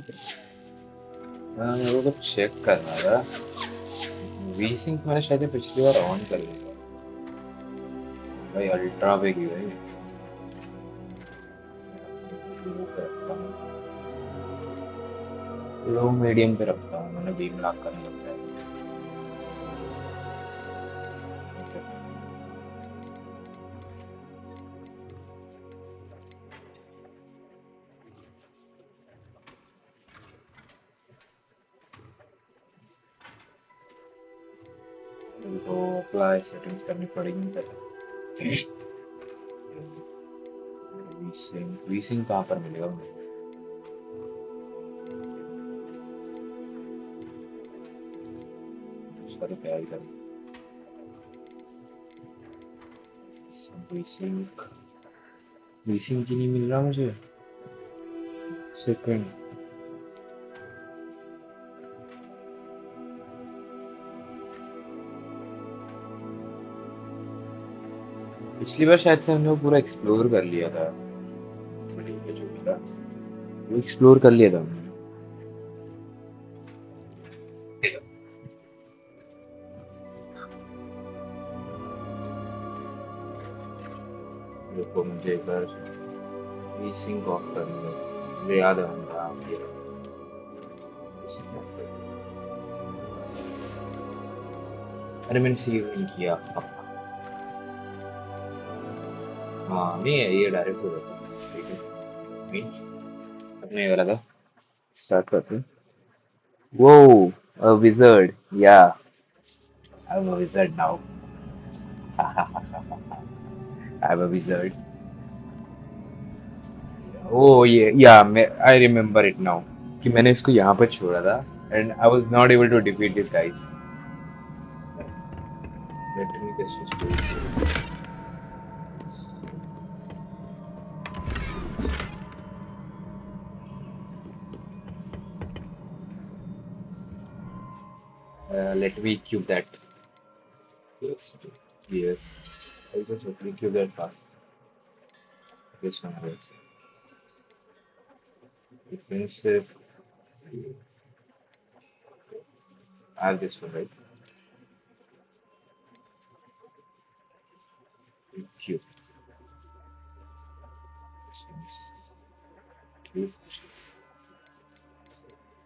हाँ, मेरे को चेक करना था। वी सिंक मैंने शायद ये पिछली बार ऑन कर लिया था। भाई अल्ट्रा पे की भाई। लो पे रखता हूँ। लो मीडियम पे रखता हूँ, मैंने बीम लॉक करने लग जाएगा। ओके। तो अप्लाई सेटिंग्स करनी पड़ेगी पहले। वी सिंक कहाँ पर मिलेगा मुझे? उसका तो क्या ही करूँ। वी सिंक ही नहीं मिल रहा मुझे। सेकंड। पिछली बार शायद से हमने वो पूरा एक्सप्लोर कर लिया था। बड़ी ये जो भी था वो एक्सप्लोर कर लिया था हमने। देखो मुझे एक बार वी सिंक ऑफ करने दो। मुझे याद है मैंने कहा ये वी सिंक ऑफ कर दिया। अरे मैंने सेव नहीं किया। हाँ नहीं है, ये डायरेक्ट हो जाता है। ठीक है। नहीं, अपने वाला था। स्टार्ट करते हैं। Whoa, a wizard. Yeah, I'm a wizard now. I'm a wizard. Oh yeah, I remember it now. कि मैंने इसको यहाँ पर छोड़ा था and I was not able to defeat these guys. Let me just do it. Let me cube that. Yes, yes. I just let me cube that fast. This one, yes. Defensive. I have this one, right? Cube. This one is cube.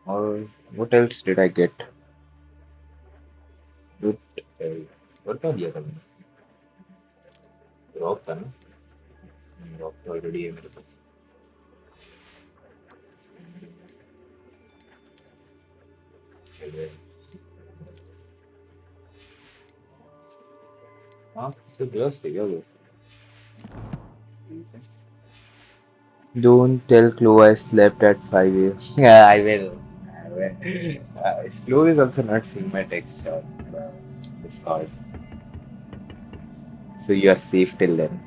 Or what else did I get? What else? What क्या दिया था मैंने? Rock था ना? Rock तो already है मेरे पास। चलिए। हाँ, सिर्फ ग्लव्स थे क्या वो? ठीक है। Don't tell Chloe I slept at 5 a.m. Yeah, I will. I will. Chloe is also not seeing my text on Discord, so you are safe till then.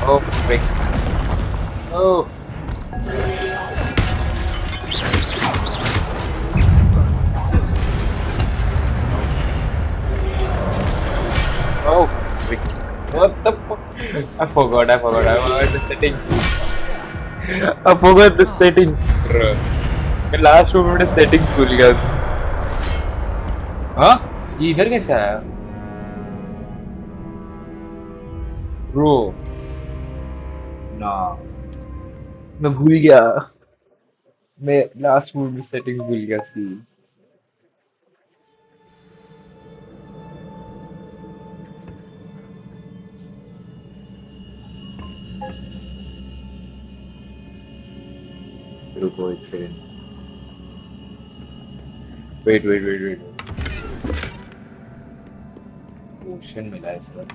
Oh, frick. Oh, oh, frick. What the fuck? I forgot the settings. I forgot the settings, bro. मैं last moment में settings भूल गया उसकी। हाँ? ये इधर कैसे आया? ब्रो, ना, मैं भूल गया। मैं लास्ट मोमेंट में सेटिंग्स भूल गया उसकी। रुको एक सेकंड। वेट। पोशन मिला है इस बार।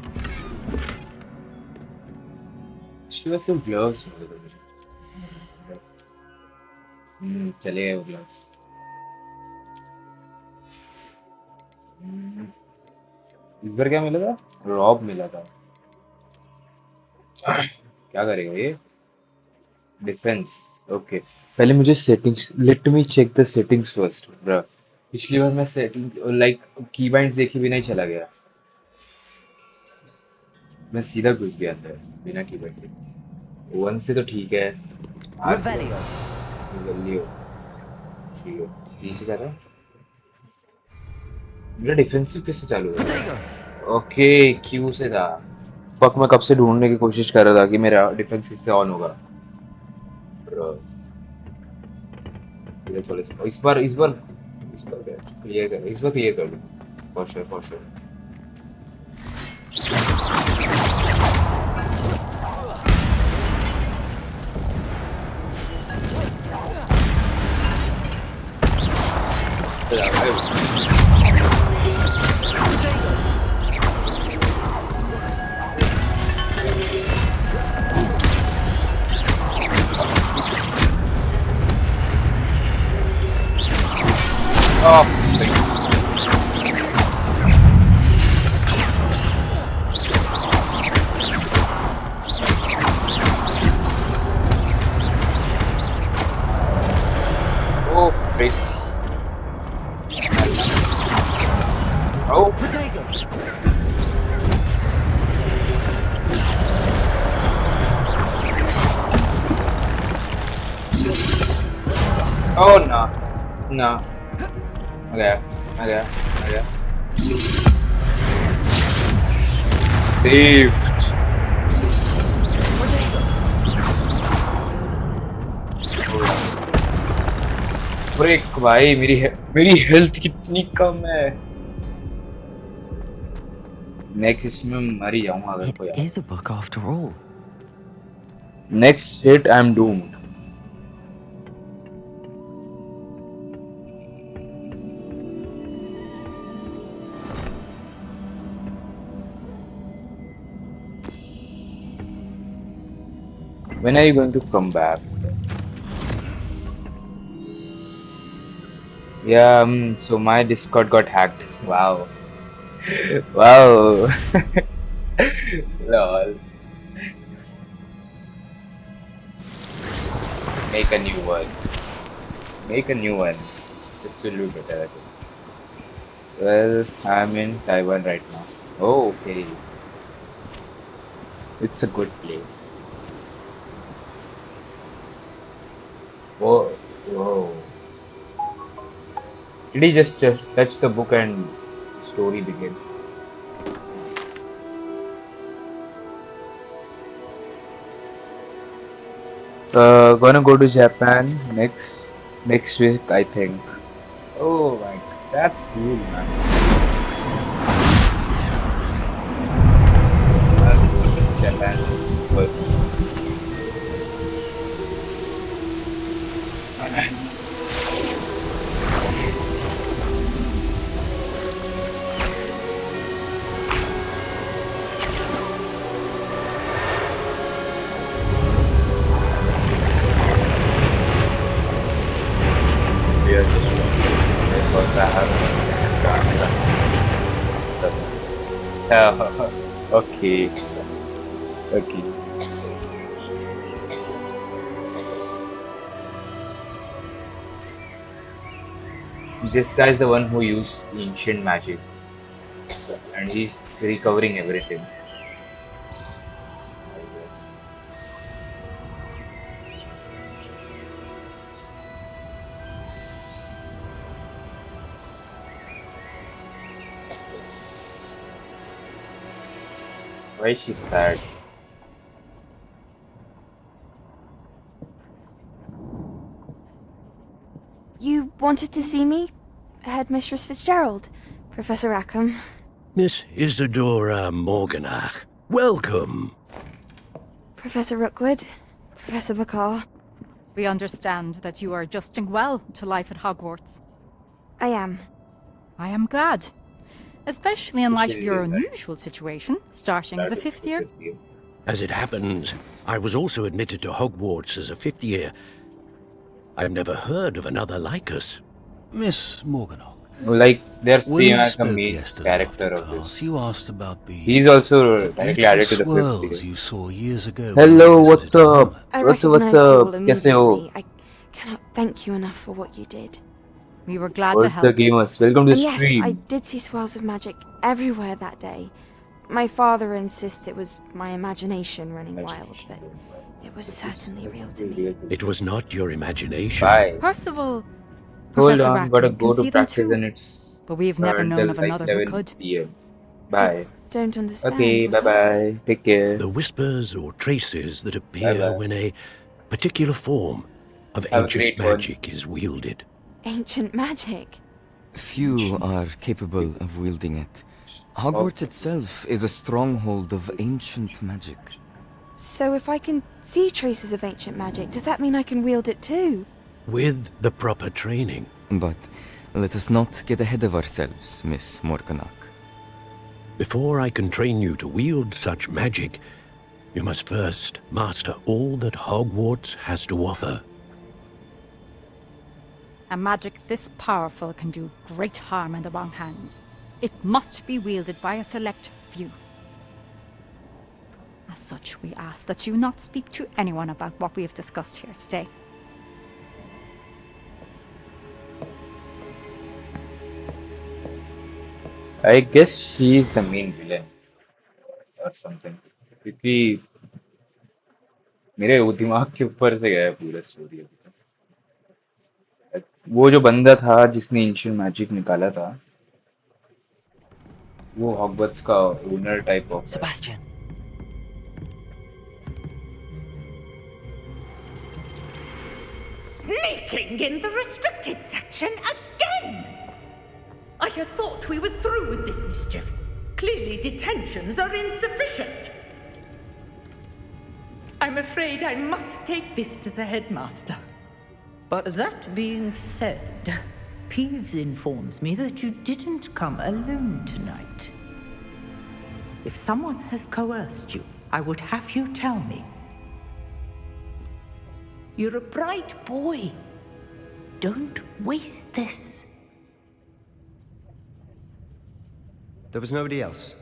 इसकी वजह से ग्लव्स मिले थे मुझे। चले गए वो ग्लव्स। इस बार क्या मिला था? रॉब मिला था। क्या करेगा ये? डिफेंस। ओके, पहले मुझे settings, let me check the settings first bro. पिछली बार मैं सेटिंग लाइक कीबाइंड्स देखे बिना ही चला गया। मैं सीधा घुस गया अंदर बिना कीबाइंड के। वन से तो ठीक है। आर से Revelio. जल्दी हो। ठीक है। तीन से कर रहा है। मेरा डिफेंसिव कैसे चालू हो रहा Protego. है? ओके, क्यू से था। फक, मैं कब से ढूंढने की कोशिश कर रहा था कि मेरा डिफेंस इससे ऑन होगा। ब्रो, चलो चलो चलो। इस बार क्लियर कर, इस बार क्लियर कर दूँ। For sure for sure. Protego. Oh, oh, great. Oh, Protego. oh no, no. Okay, okay, okay. Saved. Protego. Break भाई, मेरी हेल्थ कितनी कम है। नेक्स्ट इसमें मर ही जाऊंगा अगर It कोई is a आया। book after all. Next hit I am doomed. When are you going to come back? Yeah, so my Discord got hacked. Wow. Wow. Lol. Make a new one. Make a new one. This will be better, I think. Well, I'm in Taiwan right now. Oh, okay. It's a good place. Whoa, whoa. Did he just touch the book and story begin? Gonna go to Japan next week, I think. Oh my, that's cool, man. I'll visit Japan first. Yeah, just because I have okay, okay. This guy is the one who used ancient magic, and he's recovering everything. I guess. Why is she sad? You wanted to see me? Headmistress Fitzgerald? Professor Rackham? Miss Isadora Morganach, welcome. Professor Rookwood? Professor McCaw? We understand that you are adjusting well to life at Hogwarts. I am. I am glad, especially in light of your Especially like unusual situation, starting as a starting fifth the year. fifth year. As it happens, I was also admitted to Hogwarts as a fifth year. I've never heard of another like us. Miss Morganock, Like they're When seen we as the spoke main yesterday character after of class, this. you asked about the He's also directly beautiful added to the fifth swirls series. you saw years ago when we Hello, what's visited your up? homeland. I What's up? What's recognized you up? all कैसे हो? immediately. I cannot thank you enough for what you did. We were glad to What's the help. gamers? Welcome to And the yes, I stream. did see swirls of magic everywhere that day. My father insists it was my imagination running wild, but it was certainly real to me. It was not your imagination. Bye. Percival, Hold Professor on, gotta Rackham can go to see them practice too, and it's but we've never known until of like another who 11 could. p.m. I Bye. don't understand. Okay, bye What are they? bye. Take care. The whispers or traces that Bye appear bye. when a particular form of Have a ancient great one. magic is wielded. Ancient magic. Few are capable of wielding it. Hogwarts itself is a stronghold of ancient magic. So if I can see traces of ancient magic, does that mean I can wield it too? With the proper training. But let us not get ahead of ourselves, Miss Morganach. Before I can train you to wield such magic, you must first master all that Hogwarts has to offer. A magic this powerful can do great harm in the wrong hands. It must be wielded by a select few. As such, we ask that you not speak to anyone about what we have discussed here today. I guess she's the main villain or something. क्योंकि मेरे वो दिमाग के ऊपर से गया है पूरा स्टोरी अभी तक। वो जो बंदा था जिसने एंशिएंट मैजिक निकाला था वो हॉगवर्ट्स का ओनर टाइप ऑफ है। Sebastian. Sneaking in the restricted section again! I had thought we were through with this mischief. Clearly detentions are insufficient. I'm afraid I must take this to the headmaster. But that being said, Peeves informs me that you didn't come alone tonight. If someone has coerced you, I would have you tell me. You're a bright boy. Don't waste this. There was nobody else.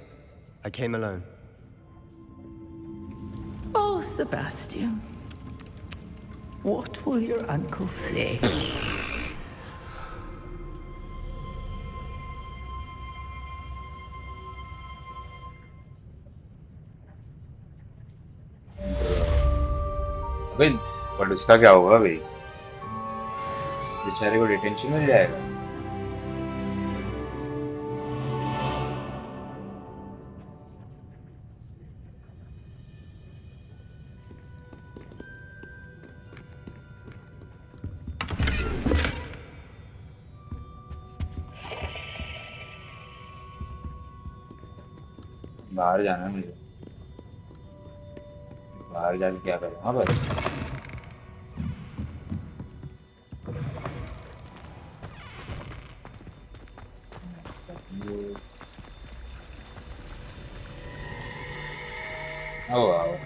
I came alone. Oh, Sebastian. What will your uncle say? अबे but उसका क्या होगा भाई इस बेचारे को detention मिल जाएगा बाहर जाना है मुझे बाहर जाके क्या करूँगा बस Oh wow.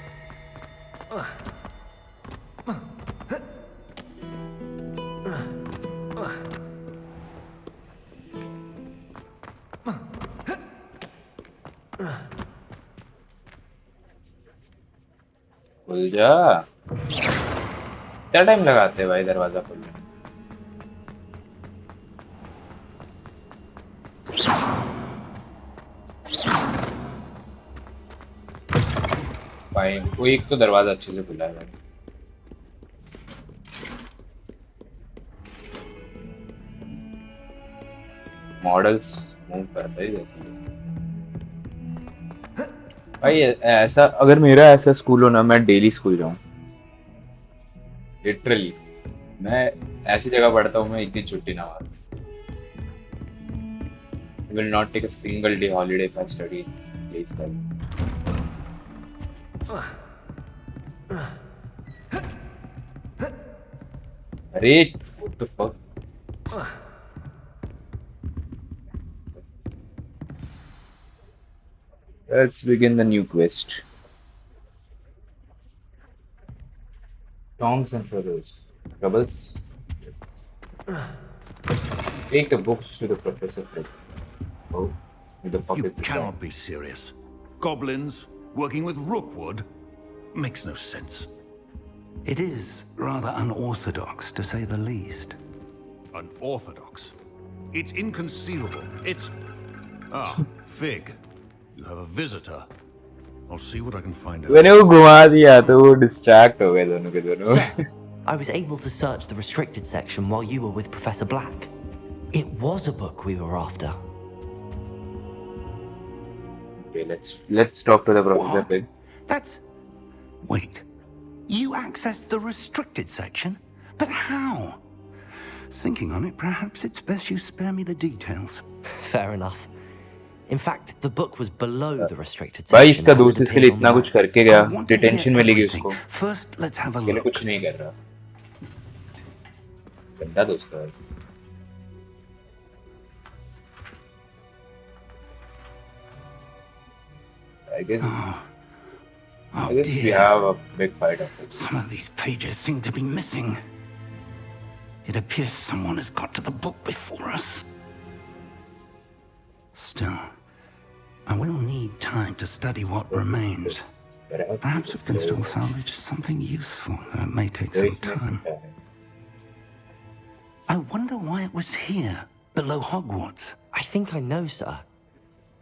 खुल जा कितना टाइम लगाते हैं भाई दरवाजा खोलने में भाई वो एक तो दरवाजा अच्छे से खुला है भाई मॉडल्स मूव करते ही जैसे भाई ऐसा अगर मेरा ऐसा स्कूल हो ना मैं डेली स्कूल जाऊं लिटरली मैं ऐसी जगह पढ़ता हूँ मैं एक दिन छुट्टी ना मारूं I will not take a single day holiday if I study in place like अरे what the fuck let's begin the new quest tongs and feathers troubles Take the books to the professor. Oh, who the fuck You is this guy? cannot be serious. Goblins working with rookwood makes no sense. It is rather unorthodox, to say the least. Unorthodox. It's inconceivable. It's... Ah, Fig. You have a visitor. I'll see what I can find out. मैंने वो घुमा दिया तो वो distract हो गए दोनों के दोनों. Sir, I was able to search the restricted section while you were with Professor Black. It was a book we were after. Okay, let's talk to the professor. What? Then. That's... Wait. You accessed the restricted section? But how? Thinking on it, perhaps it's best you spare me the details. Fair enough. In fact, the book was below the restricted भाई section. इसका as दोस्त it इसके लिए appeared इतना on कुछ the map. करके गया. I want to hear detention मिलेगी everything. उसको. First, let's have a इसके लिए look. कुछ नहीं कर रहा. गंदा दोस्त है. I guess Oh we dear. have a big fight after this. Some of these pages seem to be missing. It appears someone has got to the book before us. Still, I will need time to study what remains. Perhaps we can still salvage something useful, though it may take some time. I wonder why it was here, below Hogwarts. I think I know, sir.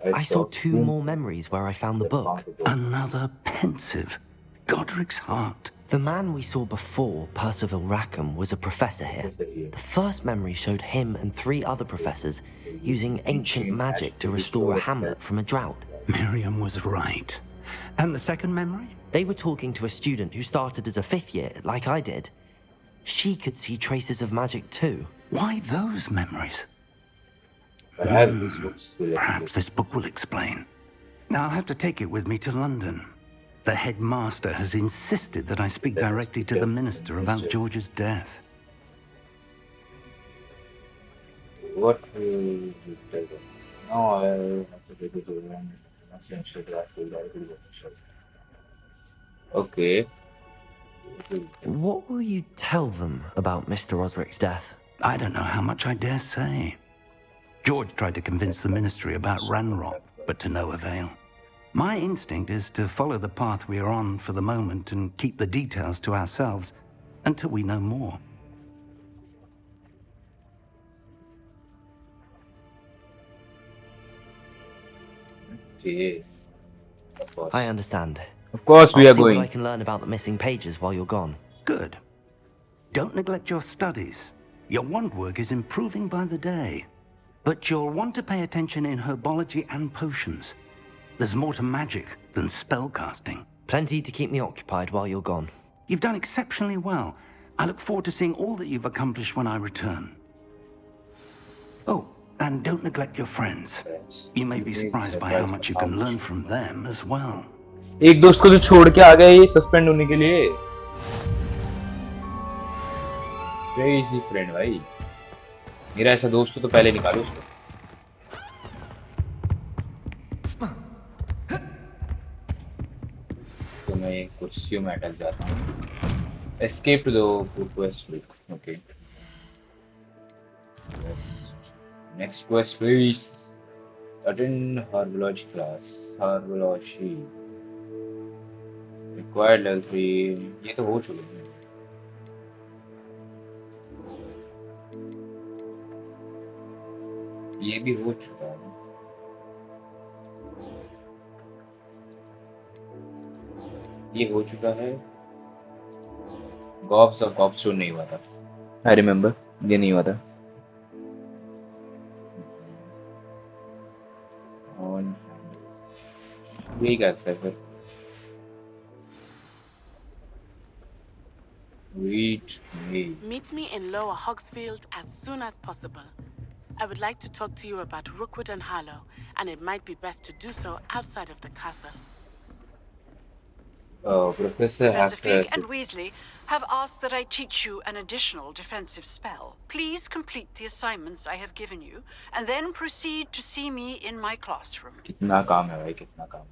I saw 2 more memories where I found the book. Another pensive. Godric's heart. The man we saw before, Percival Rackham, was a professor here. The first memory showed him and 3 other professors using ancient magic to restore a hamlet from a drought. Miriam was right. And the second memory? They were talking to a student who started as a 5th year, like I did. She could see traces of magic too. Why those memories? Perhaps this book will explain. Now I'll have to take it with me to London. The headmaster has insisted that I speak directly to the minister about George's death. What will you tell them? No, I have to take it to them. Okay. What will you tell them about Mr. Osric's death? I don't know how much I dare say. George tried to convince the ministry about Ranrock, but to no avail. My instinct is to follow the path we are on for the moment and keep the details to ourselves until we know more. Okay. Of course. I understand. Of course we I'll are see going. what I can learn about the missing pages while you're gone. Good. Don't neglect your studies. Your wand work is improving by the day. But you'll want to pay attention in herbology and potions. There's more to magic than spellcasting. Plenty to keep me occupied while you're gone. You've done exceptionally well. I look forward to seeing all that you've accomplished when I return. Oh, and don't neglect your friends. You may be surprised by how much you can learn from them as well. एक दोस्त को जो छोड़ के आ गया ये suspend होने के लिए. Crazy friend भाई. मेरा ऐसा दोस्त तो पहले निकालो उसको. तो मैं कुर्सियों में अटक जाता हूँ. Escape to the quest book. Okay. Next quest please. Attend herbology class. Herbology. Required level 3. ये तो हो चुके हैं. ये भी हो चुका है. ये हो चुका है. गॉब्स और गॉब्स्टोन नहीं हुआ था. I remember. ये नहीं हुआ था. और यही करता है फिर. Read me. Meet me in Lower Hogsfield as soon as possible. I would like to talk to you about Rookwood and Harlow, and it might be best to do so outside of the castle. Professor Fig and Weasley have asked that I teach you an additional defensive spell. Please complete the assignments I have given you, and then proceed to see me in my classroom. कितना काम है भाई कितना काम.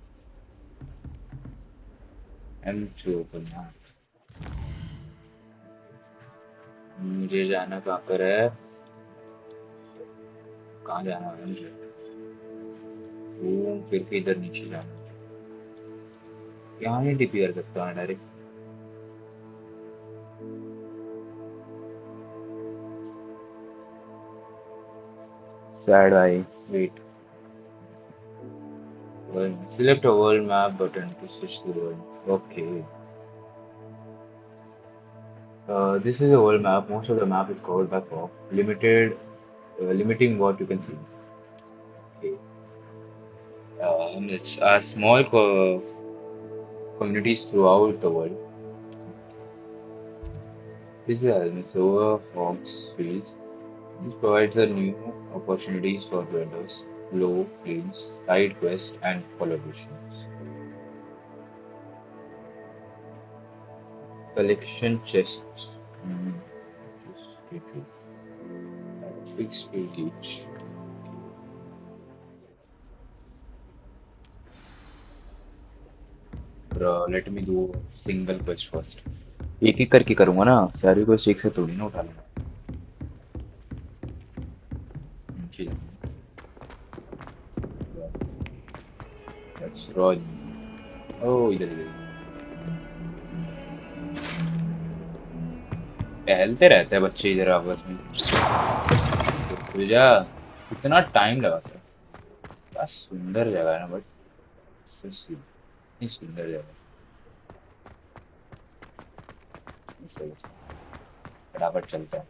M2 open now. मुझे जाना कहाँ पर है? कहाँ जाना है मुझे? घूम फिर के इधर नीचे जाना है। यहाँ नहीं टीपी कर सकता मैं डायरेक्ट? Sad भाई, wait. Well, select a world map button to switch the world. Okay. This is a world map. Most of the map is covered by fog, limiting what you can see. Okay. And it's small communities throughout the world. This is Minnesota Fox Fields. This provides a new opportunities for vendors, low claims, side quests, and collaborations. Collection chests. Hmm. Just need to add a fixed rate each. Let me do single quest first. एक एक करके करूंगा ना, सारी quest एक से थोड़ी ना उठा लूंगा। नीचे जाऊंगा। Let's run. Oh, इधर इधर टहलते रहते हैं बच्चे इधर आपस में। पूजा कितना टाइम लगाता है। क्या सुंदर जगह है ना, बट इतनी सुंदर जगह। सही फटाफट चलते हैं।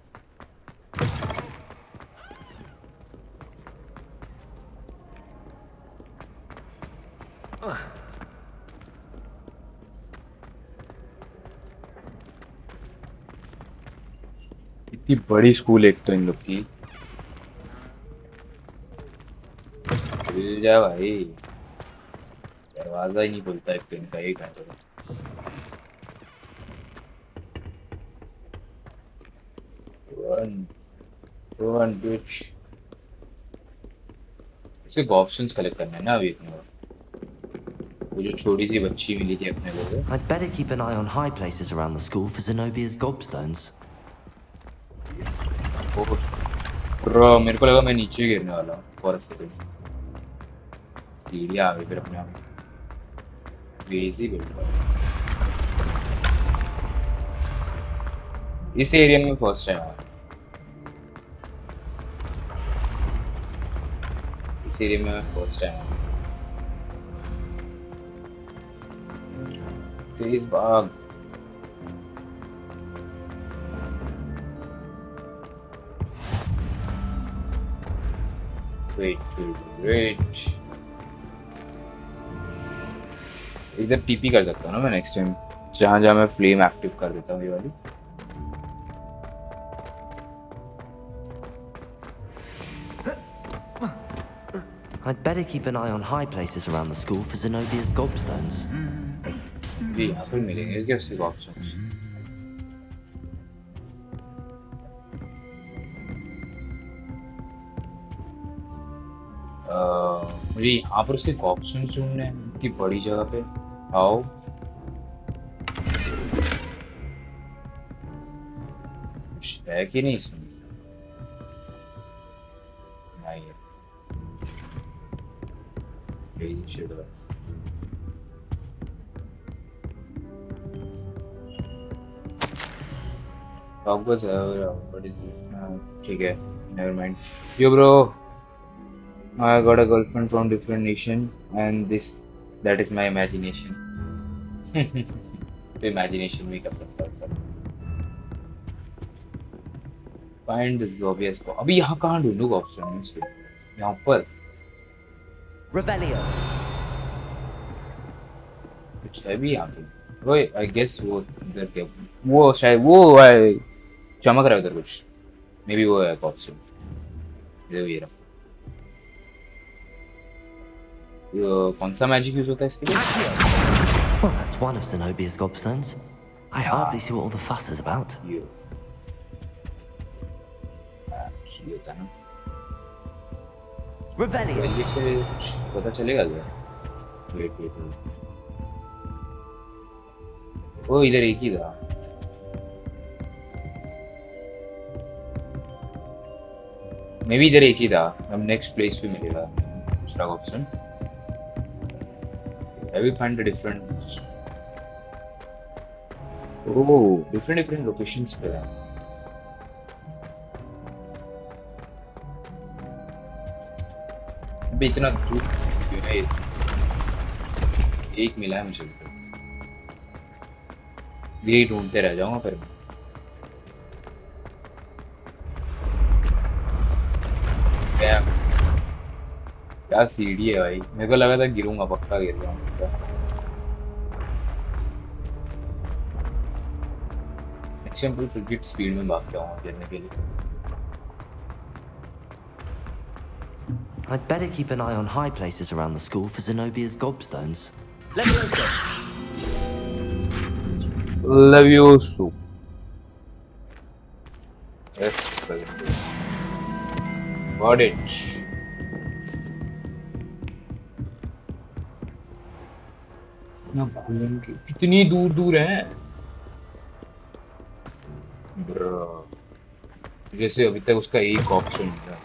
इतनी बड़ी स्कूल एक तो इन लोग की। खुल जा भाई, दरवाजा ही नहीं खुलता एक तो इनका, एक घंटे में। Run, run, bitch. सिर्फ ऑप्शंस कलेक्ट करने हैं ना अभी इतने और। वो जो छोटी सी बच्ची मिली थी अपने को। I'd better keep an eye on high places around the school for Zenobia's gobstones. Bro मेरे को लगा मैं नीचे गिरने वाला हूँ फॉर अ सेकंड। सीढ़ियाँ आ गई फिर अपने आप। क्रेजी बिल्कुल। इस एरिया में फर्स्ट टाइम आया। इस एरिया में फर्स्ट टाइम आया। तेज भाग। वेट। इधर टीपी कर सकता हूँ ना मैं नेक्स्ट टाइम, जहाँ जहाँ मैं फ्लेम एक्टिव कर देता हूँ ये वाली। I'd better keep an eye on high places around the school for Zenobia's gobstones. जी यहाँ पर मिलेंगे क्या उसके ऑप्शंस? मुझे यहाँ पर उसके ऑप्शंस ढूंढने हैं इतनी बड़ी जगह पे। आओ कुछ है कि नहीं इसमें? नहीं है। Crazy shit है। Hogwarts what is this? ठीक है, never mind. Yo bro, I got a girlfriend from different nation and that is my imagination. तो imagination में कर सकता है सब। Find the obvious को अभी यहाँ कहाँ ढूंढूंगा ऑप्शन में इसके? यहाँ पर Revelio. कुछ है भी यहाँ पे? वो आई गेस वो इधर क्या, वो शायद वो है, चमक रहा है उधर कुछ। मे बी वो है ऑप्शन। ये रहा। कौन सा मैजिक यूज होता है इसके लिए? Well, that's one of Zenobia's gobstones. I hardly see what all the fuss is about. ये होता है ना। Revelio. ये से पता चलेगा क्या? वेट। ओ इधर एक ही था। मे भी इधर एक ही था, अब नेक्स्ट प्लेस पे मिलेगा दूसरा option. I will find the different, oh different different locations पे है। अबे इतना दूर क्यों है इसमें? एक मिला है मुझे तो, यही ढूंढते रह जाऊंगा फिर मैं। क्या क्या सीढ़ी है भाई, मेरे को लगा था गिरूंगा, पक्का गिर जाऊंगा। नेक्स्ट टाइम फुल स्पीड में भागता हूँ गिरने के लिए। I'd better keep an eye on high places around the school for Zenobia's gobstones. Levioso. Excellent. Got it. ना घूम के कितनी दूर दूर है ब्रो। जैसे अभी तक उसका एक ऑप्शन मिला,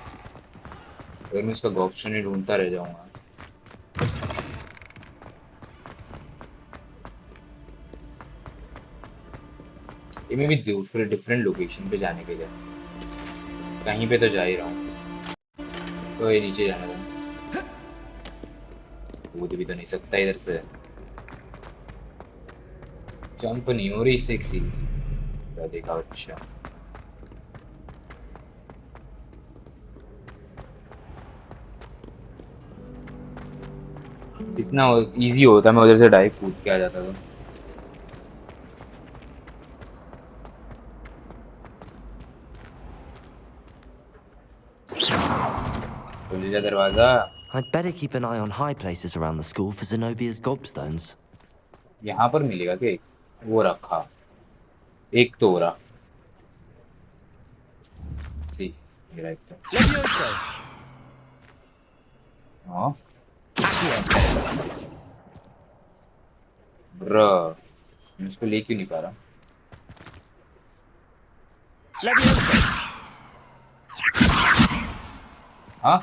अगर मैं उसका ऑप्शन ही ढूंढता रह जाऊंगा। ये मैं भी दूसरे डिफरेंट लोकेशन पे जाने के लिए कहीं पे तो जा ही रहा हूँ। तो ये नीचे जाना था, कूद भी तो नहीं सकता इधर से, जंप नहीं हो रही इससे एक सीरीज देखा। अच्छा इतना इजी होता मैं उधर से डायरेक्ट कूद के आ जाता था। खुल जा दरवाजा। I'd better keep an eye on high places around the school for Zenobia's gobstones. यहाँ पर मिलेगा क्या? वो रखा एक तो हो रहा सी, मेरा एक तो हाँ ब्रो, मैं उसको ले क्यों नहीं पा रहा? हाँ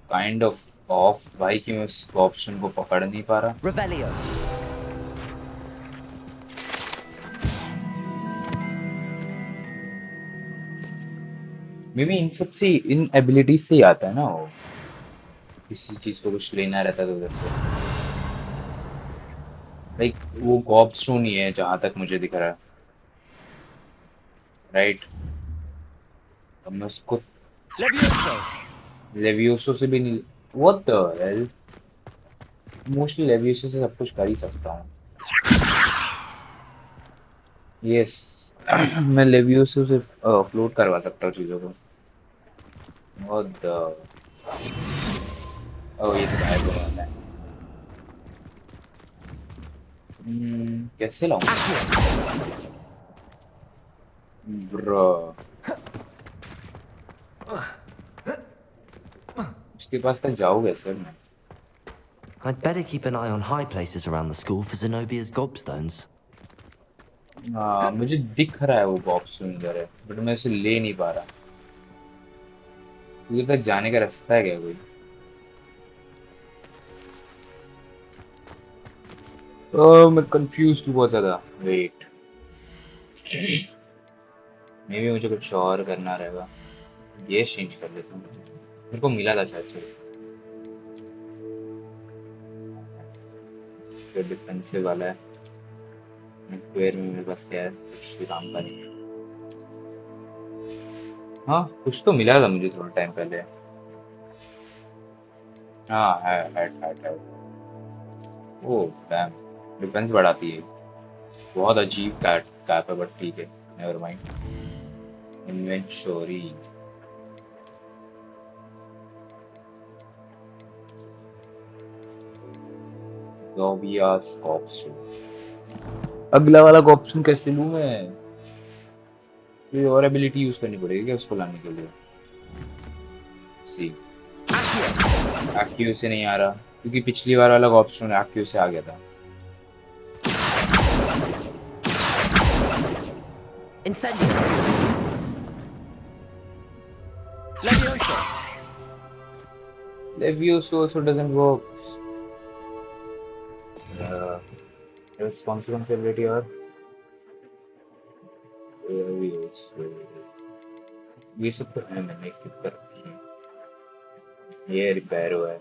काइंड ऑफ ऑफ भाई कि मैं उस ऑप्शन को पकड़ नहीं पा रहा। Revelio. मे बी इन सब से, इन एबिलिटीज से ही आता है ना वो, किसी चीज को कुछ लेना रहता है तो उधर से। लाइक वो गॉबस्टोन ही है जहां तक मुझे दिख रहा है, राइट? अब मैं उसको लेवियोसो से भी नहीं, व्हाट द हेल, मोस्टली लेवियोसो से सब कुछ कर ही सकता हूँ। यस मैं लेवियोसो से फ्लोट करवा सकता हूँ चीजों को। व्हाट द, ओह ये तो गायब हो रहा है। कैसे लाऊं ब्रो? उसके पास तक जाऊँ कैसे मैं? I'd better keep an eye on high places around the school for Zenobia's gobstones. हाँ मुझे दिख रहा है वो बॉक्स सुंदर है, बट मैं उसे ले नहीं पा रहा। उधर तक जाने का रास्ता है क्या कोई? मैं कंफ्यूज हूँ बहुत ज्यादा। वेट, मे भी मुझे कुछ और करना रहेगा। ये चेंज कर लेता हूँ, मेरे को मिला था शायद से जो डिफेंसिव वाला है। स्क्वायर में मेरे पास क्या है, कुछ भी काम का नहीं है। हाँ कुछ तो मिला था मुझे थोड़ा टाइम पहले। हाँ है। ओ डैम, डिफेंस बढ़ाती है। बहुत अजीब कैट कैप है बट ठीक है, नेवर माइंड। इन्वेंटरी, जोबियास ऑप्शन, अगला वाला ऑप्शन कैसे लूं मैं? कोई और एबिलिटी यूज करनी पड़ेगी क्या उसको लाने के लिए? सी एक्यू से नहीं आ रहा, क्योंकि पिछली बार वाला ऑप्शन एक्यू से आ गया था। Incendio. Levioso. Levioso also doesn't work. Response ability or Levioso. ये सब तो है मैंने एक्टिव कर रखी है. ये रिपेयर हुआ है.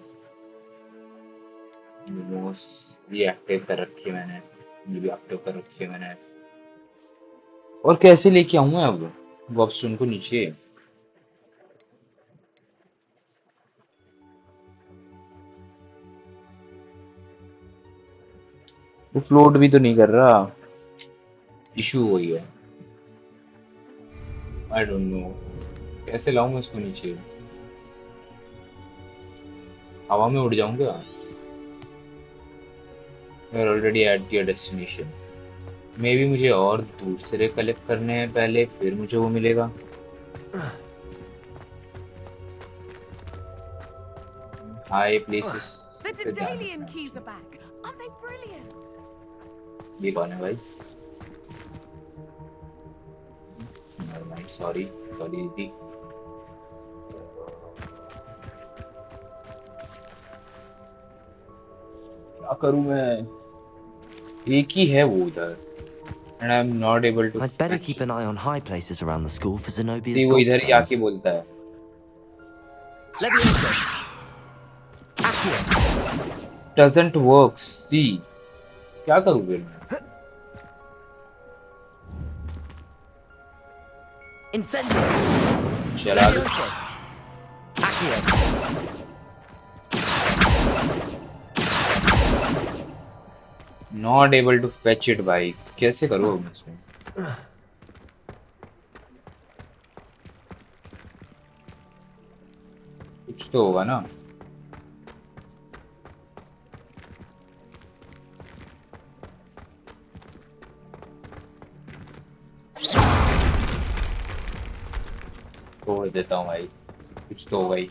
मोस्ट ये एक्टिव कर रखी है मैंने. ये भी एक्टिव कर रखी है मैंने. और कैसे लेके आऊँ मैं अब गॉब्स्टोन को नीचे? वो फ्लोट भी तो नहीं कर रहा. इशू वही है. आई डोंट नो कैसे लाऊं मैं इसको नीचे. हवा में उड़ जाऊं क्या? You are already at your destination. Maybe मुझे और दूसरे कलेक्ट करने हैं पहले, फिर मुझे वो मिलेगा. हाई प्लेसेस The पे ध्यान Daedalian रखना keys are चाहिए. back. Aren't they brilliant? ये कौन है भाई? सॉरी सॉरी दीदी. क्या करूं मैं? एक ही है वो उधर. And I'm not able to I'd better fetch keep it. an eye on high places around the school for Zenobia's See वो इधर ही आके gobstones. बोलता है. Levioso. Accio. Doesn't work. See क्या करूं फिर मैं? Incendio. चला दो. Levioso. Accio. Not able to fetch it भाई. कैसे करूं अब मैं इसको? कुछ तो होगा ना. छोड़ देता हूँ भाई. कुछ तो होगा ही.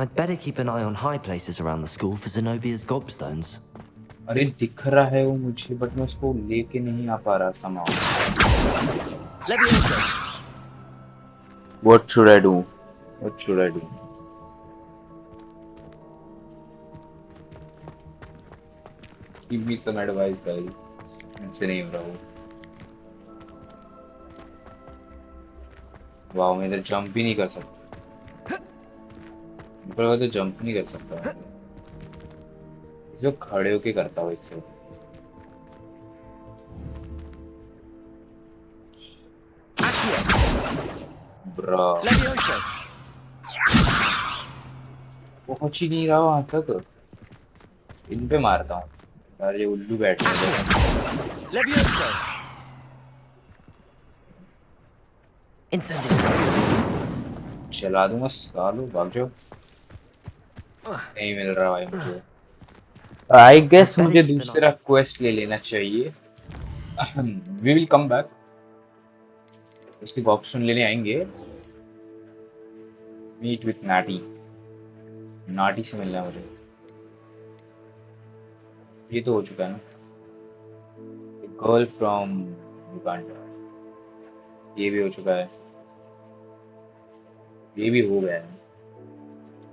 I'd better keep an eye on high places around the school for Zenobia's gobstones. अरे दिख रहा है वो मुझे, बट मैं उसको लेके नहीं आ पा रहा somehow. Levioso. What should I do? What should I do? Give me some advice, guys. मुझसे नहीं हो रहा वो. वाह मैं इधर जंप भी नहीं कर सकता. ऊपर का तो जंप नहीं कर सकता मैं. इसको खड़े होके करता हूँ एक से. Bro Levioso. पहुंच ही नहीं रहा वहां तक. इन पे मारता हूँ. यार ये उल्लू बैठ रहे हैं. Levioso. Incendio. चला दूंगा सालों. भाग जाओ. नहीं मिल रहा भाई मुझे. आई गेस मुझे दूसरा क्वेस्ट ले लेना चाहिए. We will come back. उसके ऑप्शन लेने आएंगे. मीट विथ नाटी. नाटी से मिलना है मुझे. ये तो हो चुका है ना. Girl from Uganda. ये भी हो चुका है. ये भी हो गया है.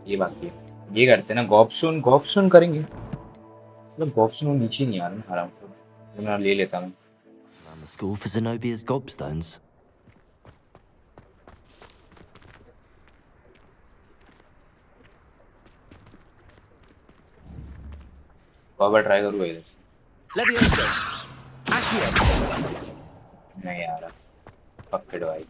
ये बाकी है. ये करते हैं ना. गॉब्स्टोन गॉब्स्टोन करेंगे. मतलब गॉब्स्टोन नीचे नहीं आ रहा ना. आराम से मैं ले लेता हूँ. Around the school for Zenobia's gobstones. Baba try करूँगा इधर. Levioso. Accio. नहीं आ रहा. पकड़ भाई.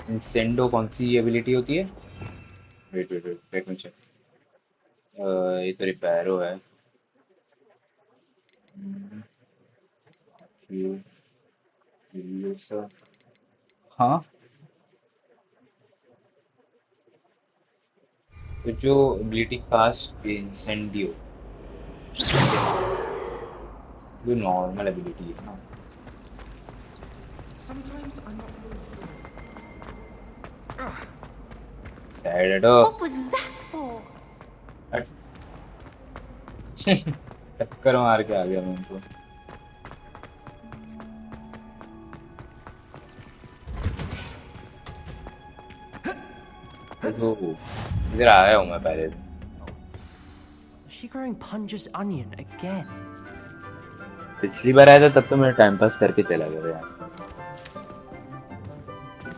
इंसेंडो कौन सी एबिलिटी होती है? Wait wait wait let me check. ये तो रिपेयरो है. हाँ तो जो एबिलिटी कास्ट इंसेंडियो जो नॉर्मल एबिलिटी है ना. Sometimes I'm not really sad है तो. What was that for? टक्कर मार के आ गया मैं उनको। वो इधर आया हूँ मैं पहले से। Is she growing Punja's onion again? पिछली बार आया था तब तो मैं टाइम पास करके चला गया यहाँ से।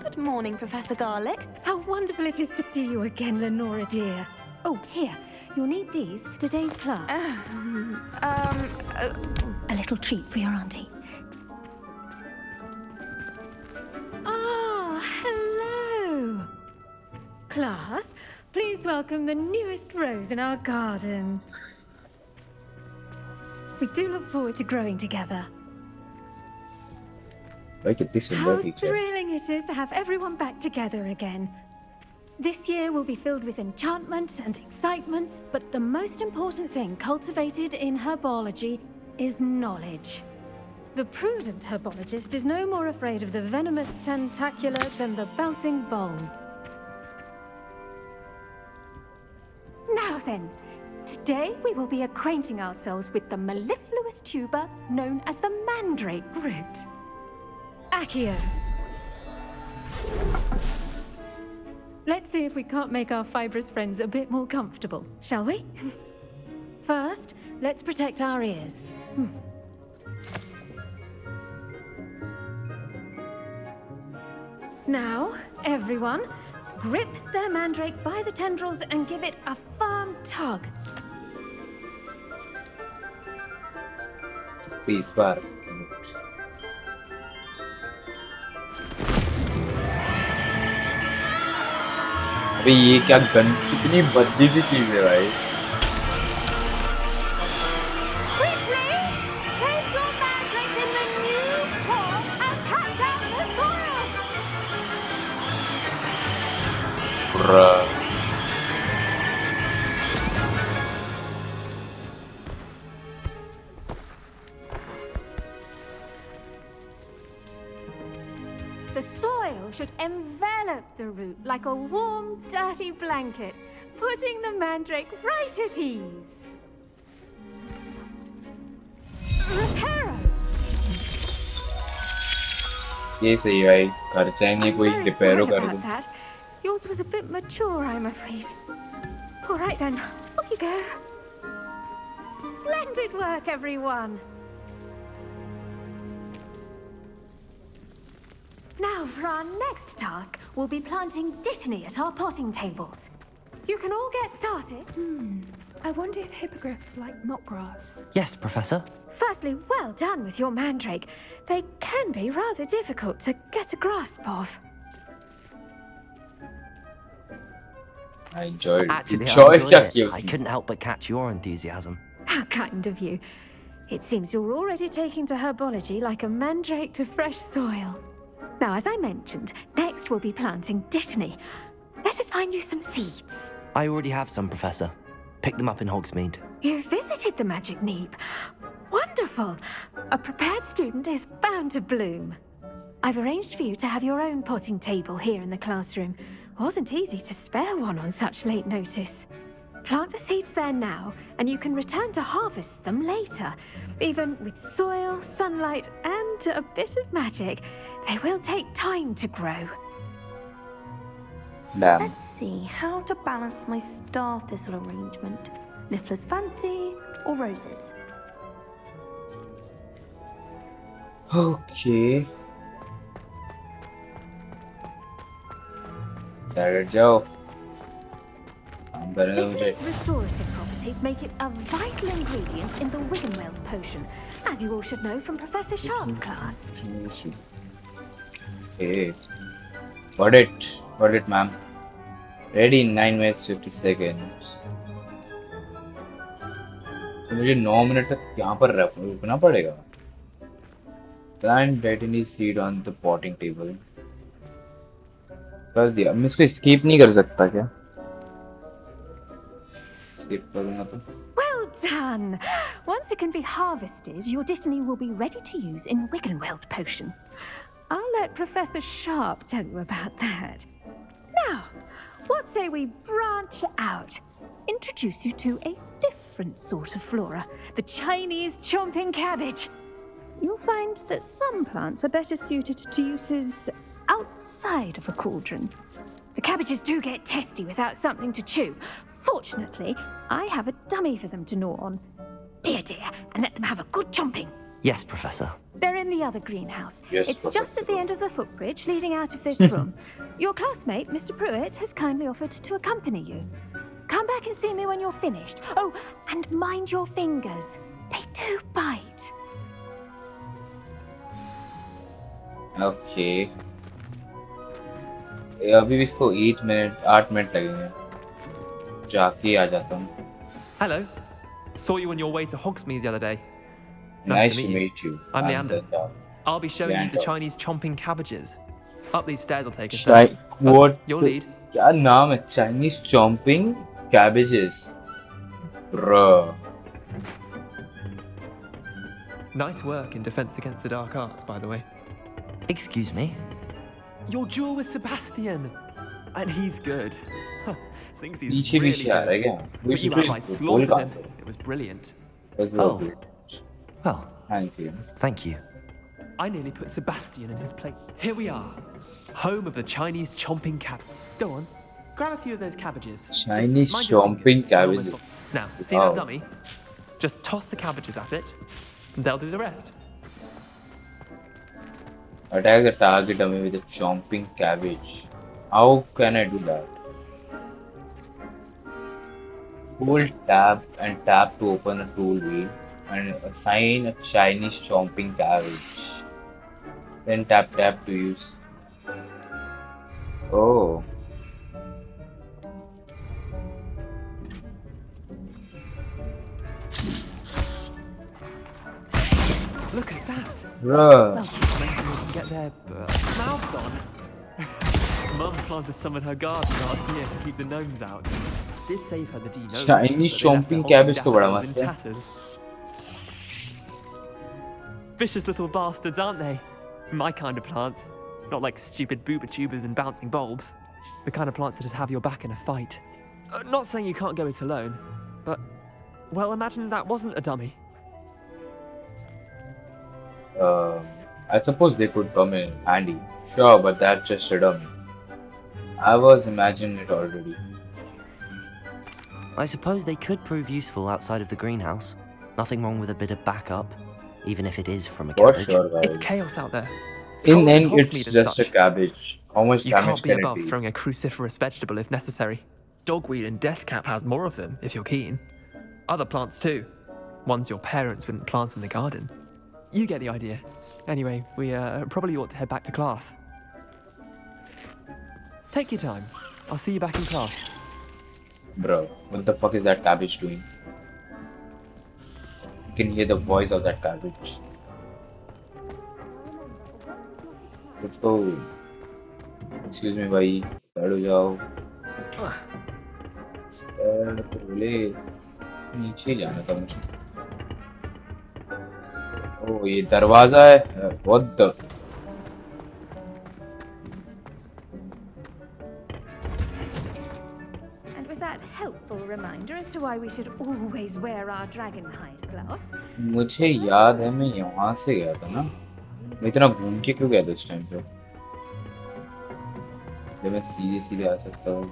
Good morning, Professor Garlick. How wonderful it is to see you again, Lenora dear. Oh, here. You'll need these for today's class. A little treat for your auntie. Ah, hello. Class, please welcome the newest rose in our garden. We do look forward to growing together. भाई कितनी सुंदर How teacher. thrilling it is to have everyone back together again. This year will be filled with enchantment and excitement, but the most important thing cultivated in herbology is knowledge. The prudent herbologist is no more afraid of the venomous tentacular than the bouncing bulb. Now then, today we will be acquainting ourselves with the mellifluous tuber known as the mandrake root. Accio. Let's see if we can't make our fibrous friends a bit more comfortable, shall we? First, let's protect our ears. Now, everyone, grip their mandrake by the tendrils and give it a firm tug. Space bar. अबे ये क्या gun कितनी बद्दी सी चीज है भाई। Place your mandrake in the new pot and cut down the soil. The soil should envelop the root like a warm, dirty blanket, putting the mandrake right at ease. Reparo! ये सही है भाई, खर्चा ही नहीं कोई Very रिपेयरो sorry कर about दूं। that. Yours was a bit mature, I'm afraid. All right then, off you go. Splendid work, everyone. Now, for our next task, we'll be planting dittany at our potting tables. You can all get started. I wonder if hippogriffs like knotgrass. Yes, Professor. Firstly, well done with your mandrake. They can be rather difficult to get a grasp of. I enjoyed Actually, I enjoyed enjoyed क्या it. किया I उसने? couldn't help but catch your enthusiasm. How kind of you. It seems you're already taking to herbology like a mandrake to fresh soil. Now, as I mentioned, next we'll be planting dittany. Let us find you some seeds. I already have some, Professor. Picked them up in Hogsmeade. You visited the Magic Neep. Wonderful! A prepared student is bound to bloom. I've arranged for you to have your own potting table here in the classroom. Wasn't easy to spare one on such late notice. Plant the seeds there now, and you can return to harvest them later. Even with soil, sunlight, and a bit of magic, they will take time to grow. Damn. Let's see how to balance my star thistle arrangement. Niffler's fancy or roses? Okay. Saturday जाओ। काम करने दो मुझे। Dittany's restorative properties make it a vital ingredient in the Wiggenweld potion, as you all should know from Professor Sharp's class. Okay. Got it, ma'am. Ready in 9 minutes 50 seconds. तो मुझे 9 minute तक यहाँ पर रुकना पड़ेगा। Plant dittany seed on the potting table. कर दिया। मैं इसको skip नहीं कर सकता क्या? Skip करूँगा तो? Well done! Once it can be harvested, your dittany will be ready to use in Wiggenweld potion. I'll let Professor Sharp tell you about that. Now, what say we branch out? Introduce you to a different different sort of flora, the Chinese chomping cabbage. You'll find that some plants are better suited to uses outside of a cauldron. The cabbages do get testy without something to chew. Fortunately, I have a dummy for them to gnaw on. Here, dear, and let them have a good chomping. Yes, Professor. They're in the other greenhouse. Yes, it's Professor. just at the end of the footbridge leading out of this room. Your classmate, Mr. Pruitt, has kindly offered to accompany you. Come back and see me when you're finished. Oh, and mind your fingers. They do bite. Okay. अभी भी इसको 8 minute लगेंगे जाके आ जाता हूँ. Hello. Saw you on your way to Hogsmeade the other day. Nice to meet you. I'm Leander. I'll be showing you the Leander. Chinese chomping cabbages. Up these stairs will take us. What? Your lead. क्या नाम है? Chinese chomping cabbages. Bruh. Nice work in Defense Against the Dark Arts, by the way. Excuse me? Your duel with Sebastian. And he's good. Thinks he's पीछे really पीछे आ रहा है good. क्या? But you outright slaughtered him. It was brilliant. Oh. Well, thank you. Thank you. I nearly put Sebastian in his place. Here we are. Home of the Chinese chomping cabbage. Go on. Grab a few of those cabbages. Just Chinese mind your chomping fingers. I cabbages. almost forgot. Now, see Wow. that dummy? Just toss the cabbages at it, and they'll do the rest. Attack the target dummy with a chomping cabbage. How can I do that? Hold tab and tap to open a tool wheel and assign a Chinese chomping cabbage. Then tap to use. Oh. Look at that. Bruh. Well, maybe we can get their mouths on. Mum planted some in her garden last year to keep the gnomes out. Did save her the de-gnome. Chinese but they left her chomping holding cabbage तो बड़ा daffodils मस्त in है. tatters. Vicious little bastards, aren't they? My kind of plants. Not like stupid booba tubers and bouncing bulbs. The kind of plants that have your back in a fight. Not saying you can't go it alone, but... Well, imagine that wasn't a dummy. I suppose they could come in handy. Sure, but that's just a dummy. I was imagining it already. I suppose they could prove useful outside of the greenhouse. Nothing wrong with a bit of backup, even if it is from a For cabbage. sure, guys. It's chaos out there. In Trolls end, and it's Hogsmeade and just a such. cabbage. How much You damage can't be can it above be? throwing a cruciferous vegetable if necessary. Dogweed and deathcap has more of them, if you're keen. Other plants too. Ones your parents wouldn't plant in the garden. You get the idea. Anyway, we probably ought to head back to class. Take your time. I'll see you back in class. Bro, what the fuck is that cabbage doing? You can hear the voice of that cabbage. Let's go. Excuse me, भाई. बैठ जाओ. तो बोले नीचे जाना था मुझे. ओ ये दरवाजा है. What the? And with that helpful reminder as to why we should always wear our dragon hide gloves, मुझे याद है मैं यहाँ से गया था ना. मैं इतना घूम के क्यों गया था इस टाइम पे? जब मैं सीधे सीधे आ सकता हूँ.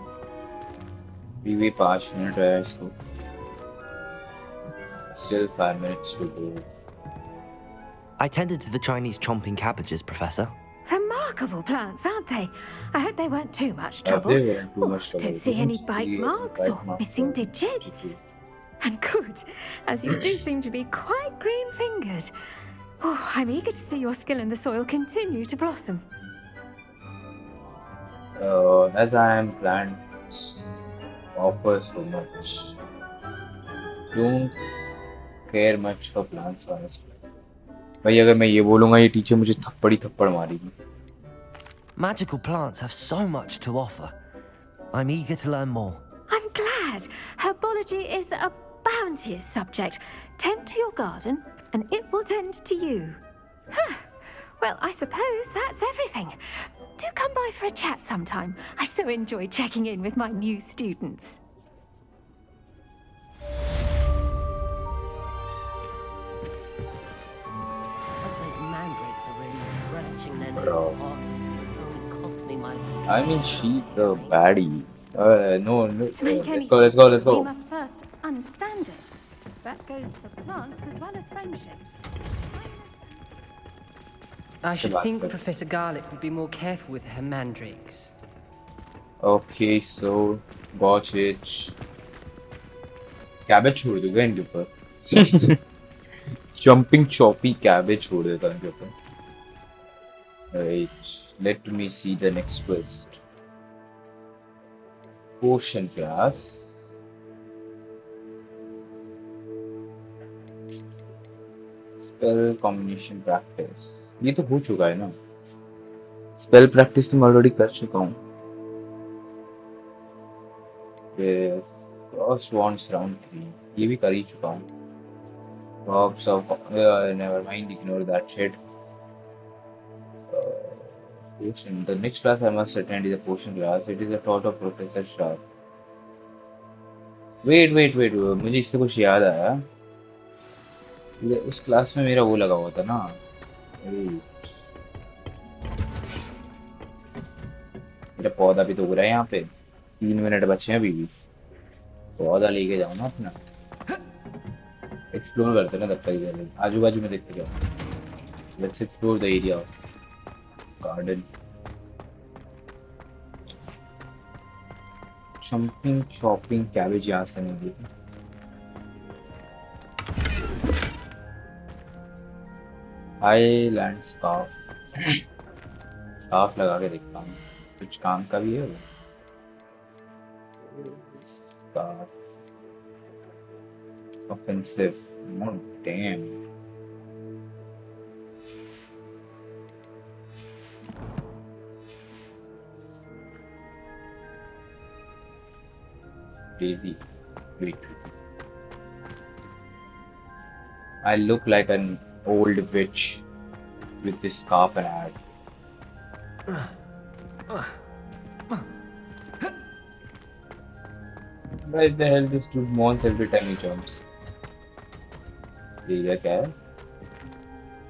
अभी भी 5 मिनट है इसको. Still 5 minutes to go. I tended to the Chinese chomping cabbages, Professor. remarkable plants, aren't they? I hope they weren't too much They trouble. weren't too much trouble. Don't see any bite see marks bite or marks missing or digits. And good, as you do seem to be quite green-fingered. Oh, I'm eager to see your skill in the soil continue to blossom. As I am plants offer so much. Don't care much for plants honestly. भाई अगर मैं ये बोलूँगा ये teacher मुझे थप्पड़ ही थप्पड़ मारेगी. Magical plants have so much to offer. I'm eager to learn more. I'm glad. Herbology is a bounteous subject. Tend to your garden, and it will tend to you. Huh. Well, I suppose that's everything. Do come by for a chat sometime. I so enjoy checking in with my new students. I mean, she's the baddie. No, no, To make let's go, let's go, let's we go. must first understand it. That goes for plants as well as friendships. I should Shabbat think kar. Professor Garlick would be more careful with her mandrakes. Okay, so watch it. Cabbage छोड़ दूंगा इनके ऊपर. Jumping choppy cabbage छोड़ देता हूँ इनके ऊपर. Right, let me see the next quest. Potion class. Spell combination practice. ये तो हो चुका है ना. Spell practice तो मैं already कर चुका हूँ. फिर Cross wands round 3. ये भी कर ही चुका हूँ. Props of never mind, ignore that shit. Potion. The next class I must attend is a potion class. It is a thought of Professor Sharp. Wait. मुझे इससे कुछ याद आया. उस क्लास में मेरा वो लगा हुआ था ना. मेरा पौधा भी तो हो रहा है यहाँ पे. 3 मिनट बचे हैं अभी भी. पौधा लेके जाऊँ ना अपना. एक्सप्लोर करते ना तब तक. आजू बाजू में देखते जाओ. Let's explore the area. Garden. Jumping, chopping, cabbage यहाँ से नहीं दिया. Highland scarf. स्कार्फ लगा के देखता हूँ. कुछ काम का भी है वो. Scarf. Offensive. Oh damn. Daisy. Wait. I look like an old witch with this scarf and hat. Why the hell this dude moans every time he jumps? ये क्या है?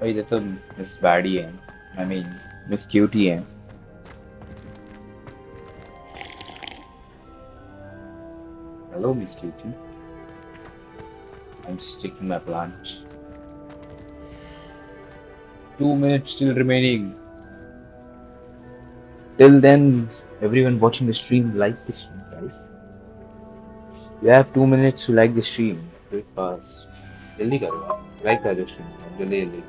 भाई ये तो मिस बैडी है. I mean मिस क्यूटी है. Hello, Miss Cutie. I'm just checking my plant. 2 minutes still remaining. Till then, everyone watching the stream, like the stream, guys. You have 2 minutes to like the stream. Do it fast. जल्दी करो यार. Like कर दो stream. जल्दी.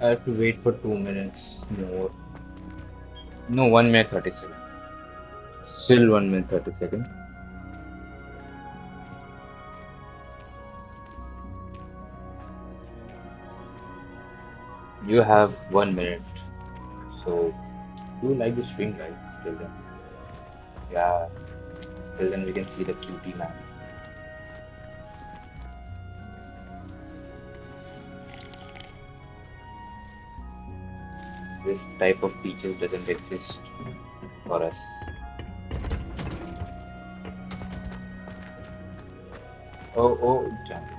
I have to wait for 2 minutes more. No, 1 minute 30 seconds. Still 1 minute 30 seconds. You have 1 minute. So, do like the stream, guys. Till then. Yeah. Till then, we can see the cutie man. This type of peaches doesn't exist for us. Oh, jump.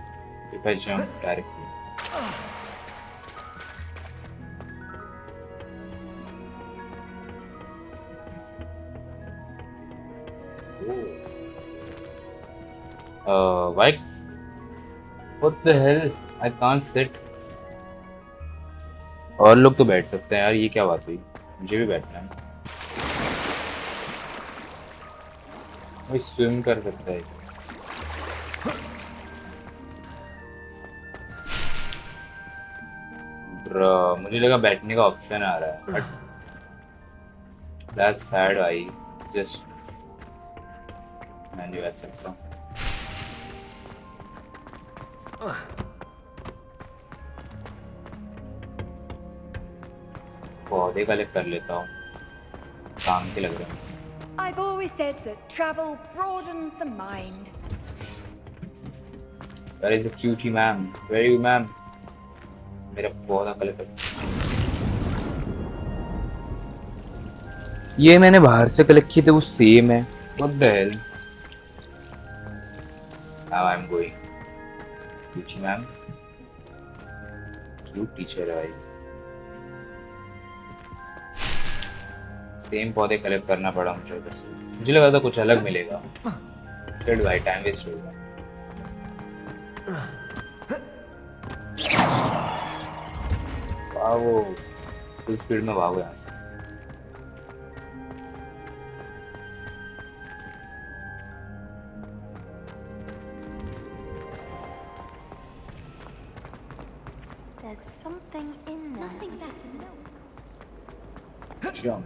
If I jump directly. Why? What the hell? I can't sit. और लोग तो बैठ सकते हैं यार. ये क्या बात हुई? मुझे भी बैठना है. मैं स्विम कर सकता है. Bruh, मुझे लगा बैठने का ऑप्शन आ रहा है. That's sad. I just मैं नहीं बैठ सकता. पौधे कलेक्ट कर लेता हूँ, काम के लग रहे हैं। I've always said that travel broadens the mind. There is a cutie ma'am. Where are you ma'am? मेरा पौधा कलेक्ट कर। ये मैंने बाहर से कलेक्ट किए थे, वो सेम है। What the hell? Now I'm going. Cutie ma'am. Cute teacher है भाई। सेम पौधे कलेक्ट करना पड़ा मुझे उधर से। मुझे लगा था कुछ अलग मिलेगा। शिट भाई, टाइम वेस्ट हो गया। वाह, वो फुल स्पीड में भागो यहाँ से। There's something in there. Nothing better, no. Jump.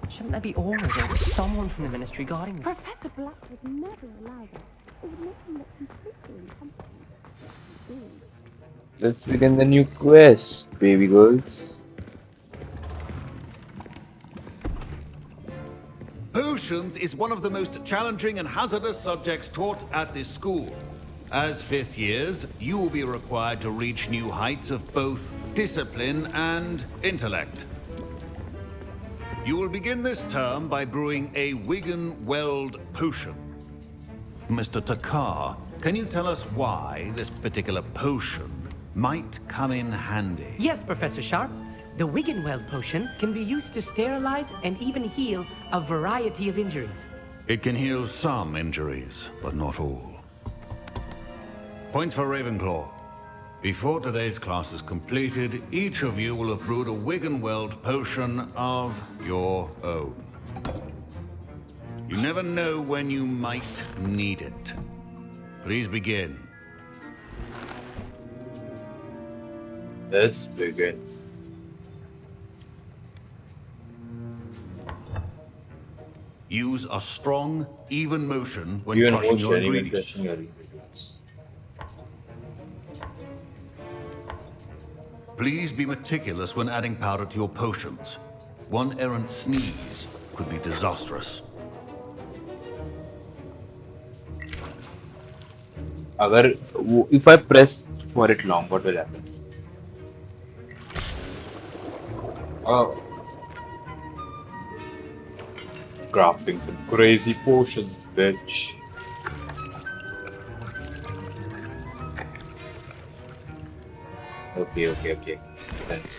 Shouldn't there be auras or someone from the ministry guarding this? Professor Black would never allow that. It would make him look completely incompetent. Let's begin the new quest, baby girls. Potions is one of the most challenging and hazardous subjects taught at this school. As fifth years, you will be required to reach new heights of both discipline and intellect. You will begin this term by brewing a Wigan-Weld potion. Mr. Takar, can you tell us why this particular potion might come in handy? Yes, Professor Sharp. The Wigan-Weld potion can be used to sterilize and even heal a variety of injuries. It can heal some injuries, but not all. Points for Ravenclaw. Before today's class is completed, each of you will have brewed a Wigan-Weld potion of your own. You never know when you might need it. Please begin. Let's begin. Use a strong, even motion when crushing your ingredients. Please be meticulous when adding powder to your potions. One errant sneeze could be disastrous. If I press for it long, what will happen? Oh. Crafting some crazy potions, bitch. Okay. Makes sense.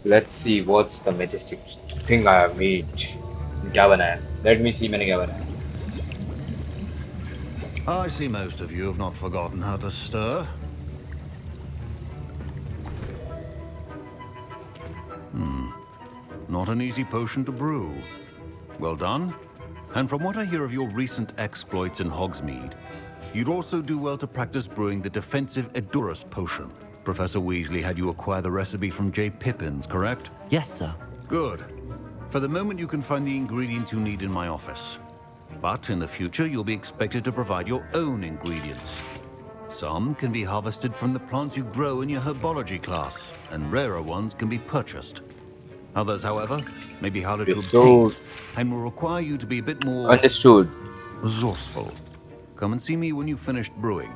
Let's see what's the majestic thing I have made. क्या बना है? Let me see मैंने क्या बनाया. I see most of you have not forgotten how to stir. Not an easy potion to brew. Well done. And from what I hear of your recent exploits in Hogsmeade, you'd also do well to practice brewing the defensive Edurus potion. Professor Weasley had you acquire the recipe from J. Pippins, correct? Yes, sir. Good. For the moment, you can find the ingredients you need in my office. But in the future, you'll be expected to provide your own ingredients. Some can be harvested from the plants you grow in your herbology class, and rarer ones can be purchased. Others, however, may be harder to obtain, and will require you to be a bit more... Understood. ...resourceful. Come and see me when you've finished brewing,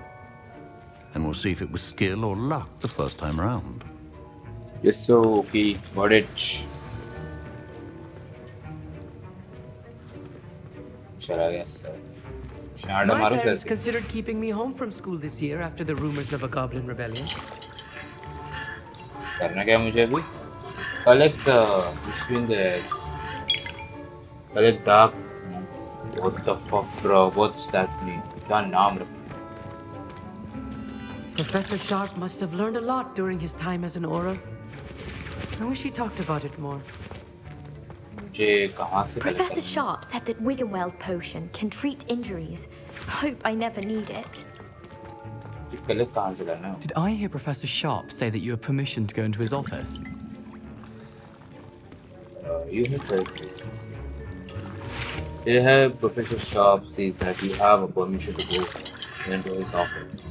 and we'll see if it was skill or luck the first time around. Yes, so, okay, got it. My parents considered keeping me home from school this year after the rumors of a goblin rebellion. करना क्या मुझे अभी? Collect between the collect dark. What the fuck, bro? What's that mean? क्या नाम रखा? Professor Sharp must have learned a lot during his time as an Auror. I wish he talked about it more. Professor Sharp said that Wigan-Weld potion can treat injuries. Hope I never need it. Did I hear Professor Sharp say that you have permission to go into his office? You have They have Professor Sharp says that you have a permission to go into his office.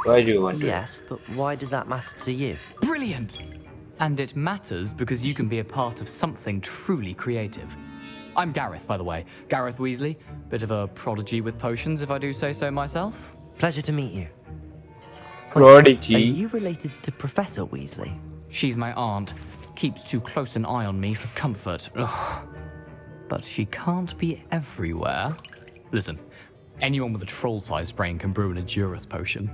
Why do you want to? Yes, but why does that matter to you? Brilliant! And it matters because you can be a part of something truly creative. I'm Gareth, by the way. Gareth Weasley. Bit of a prodigy with potions, if I do say so myself. Pleasure to meet you. Prodigy. Are you related to Professor Weasley? She's my aunt. Keeps too close an eye on me for comfort. Ugh. But she can't be everywhere. Listen, anyone with a troll-sized brain can brew an Edurus potion.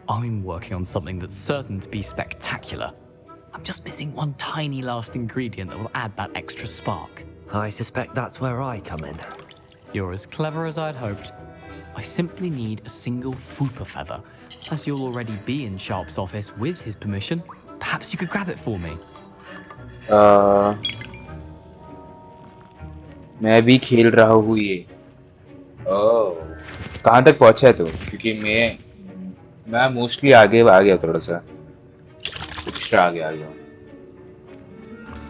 I'm working on something that's certain to be spectacular. I'm just missing one tiny last ingredient that will add that extra spark. I suspect that's where I come in. You're as clever as I'd hoped. I simply need a single Fwooper feather. As you'll already be in Sharp's office with his permission, perhaps you could grab it for me. मैं भी खेल रहा हूँ ये। ओह, कहाँ तक पहुँचा है तू? क्योंकि मैं मोस्टली आगे आ गया थोड़ा सा, एक्स्ट्रा आगे आ गया।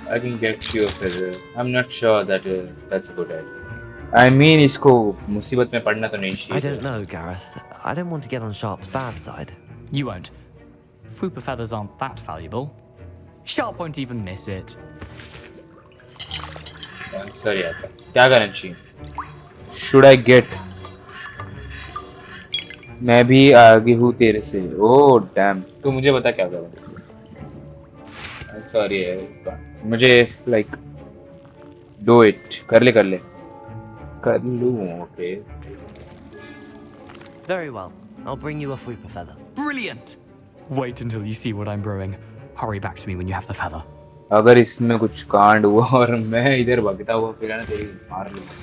I can get you a feather. I'm not sure that that's a good idea. I mean, इसको मुसीबत में पड़ना तो नहीं चाहिए। I don't know, Gareth. I don't want to get on Sharp's bad side. You won't. Fwooper feathers aren't that valuable. Sharp won't even miss it. I'm sorry, आता। क्या करना चाहिए? Should I get? मैं भी आगे हूँ तेरे से। Oh damn! तू मुझे बता क्या करूँ? I'm sorry यार। मुझे like do it। कर ले। कर लूँ, okay. Very well. I'll bring you a Fwooper feather. Brilliant! Wait until you see what I'm brewing. Hurry back to me when you have the feather. अगर इसमें कुछ कांड हुआ और मैं इधर भागता हुआ फिर ना तेरी मार लूँगा।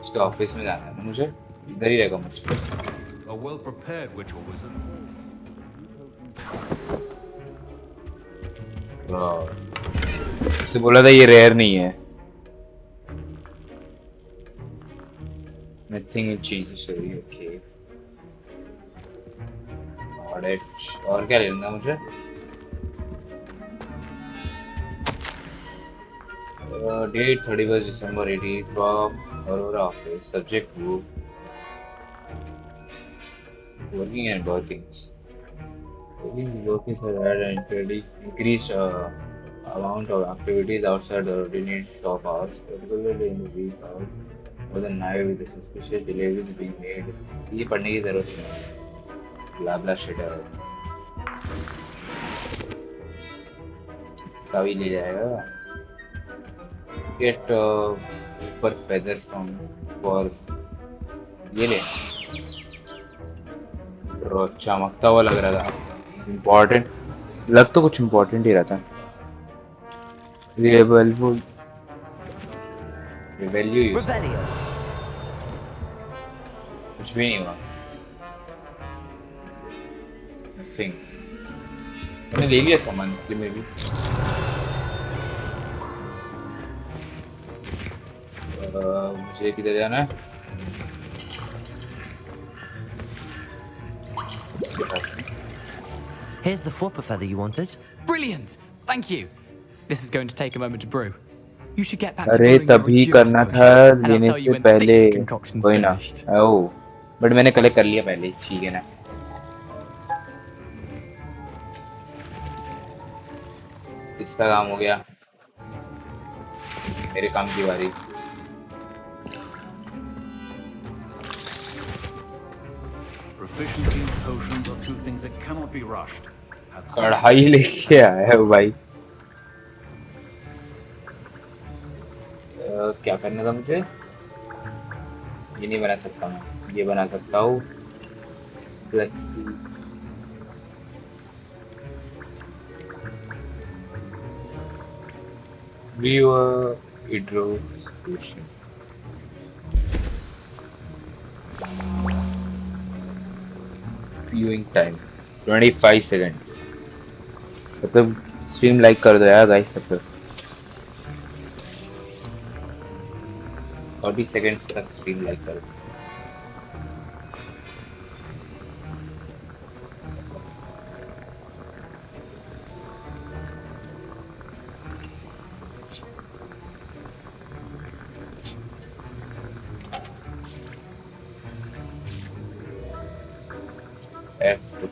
उसके ऑफिस में जाना है ना मुझे, इधर ही रहेगा मुझे। A well-prepared witch or wizard. उससे बोला था ये रेयर नहीं है। Nothing in Jesus, okay. Alright, और क्या लेना मुझे? Date 31st December 80 from Aurora office. Subject group. Working and workings. Workings have had an increased amount of activities outside the ordinary shop hours, particularly in the week hours, or the night with the suspicious deliveries being made. ये पढ़ने की जरूरत नहीं। Blah blah shit है। सभी ले जाएगा। Get Fwooper feather from for ये ले। चमकता हुआ लग रहा था। Important लग तो कुछ important ही रहता। Rebellion. कुछ भी नहीं हुआ। Nothing. मैंने ले लिया सामान इसलिए मैं भी। मुझे किधर जाना है? Here's the Fwooper feather you wanted. Brilliant! Thank you. This is going to take a moment to brew. You should get back to अरे brewing your तभी Edurus करना potion, था and I'll लेने tell you से when पहले। this concoction's कोई ना। finished. Oh, but मैंने कलेक्ट कर लिया पहले, ठीक है ना? इसका काम हो गया। मेरे काम की बारी। Proficiency and potions are two things that cannot be rushed. कढ़ाई लेके आया है भाई। क्या करना था मुझे? ये नहीं बना सकता मैं, ये बना सकता हूँ। Viewer Hydro Solution. Viewing time 25 seconds. मतलब स्ट्रीम लाइक कर दो यार गाइस तब तक। 40 seconds तक स्ट्रीम लाइक कर दो।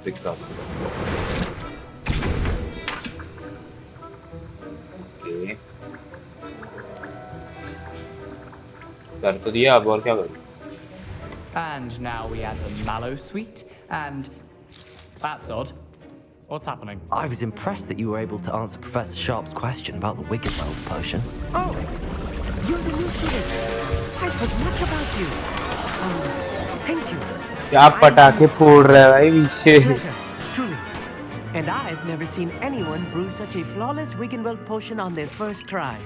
pick up. Okay. कर तो दिया अब और क्या करूँ? And now we add the mallow sweet, and that's odd. What's happening? I was impressed that you were able to answer Professor Sharp's question about the Wiggenweld potion. Oh, you're the new student. I've heard much about you. Thank you. क्या पटाखे फोड़ रहा है भाई पीछे? Pleasure, truly. And I've never seen anyone brew such a flawless Wiggenweld potion on their first try.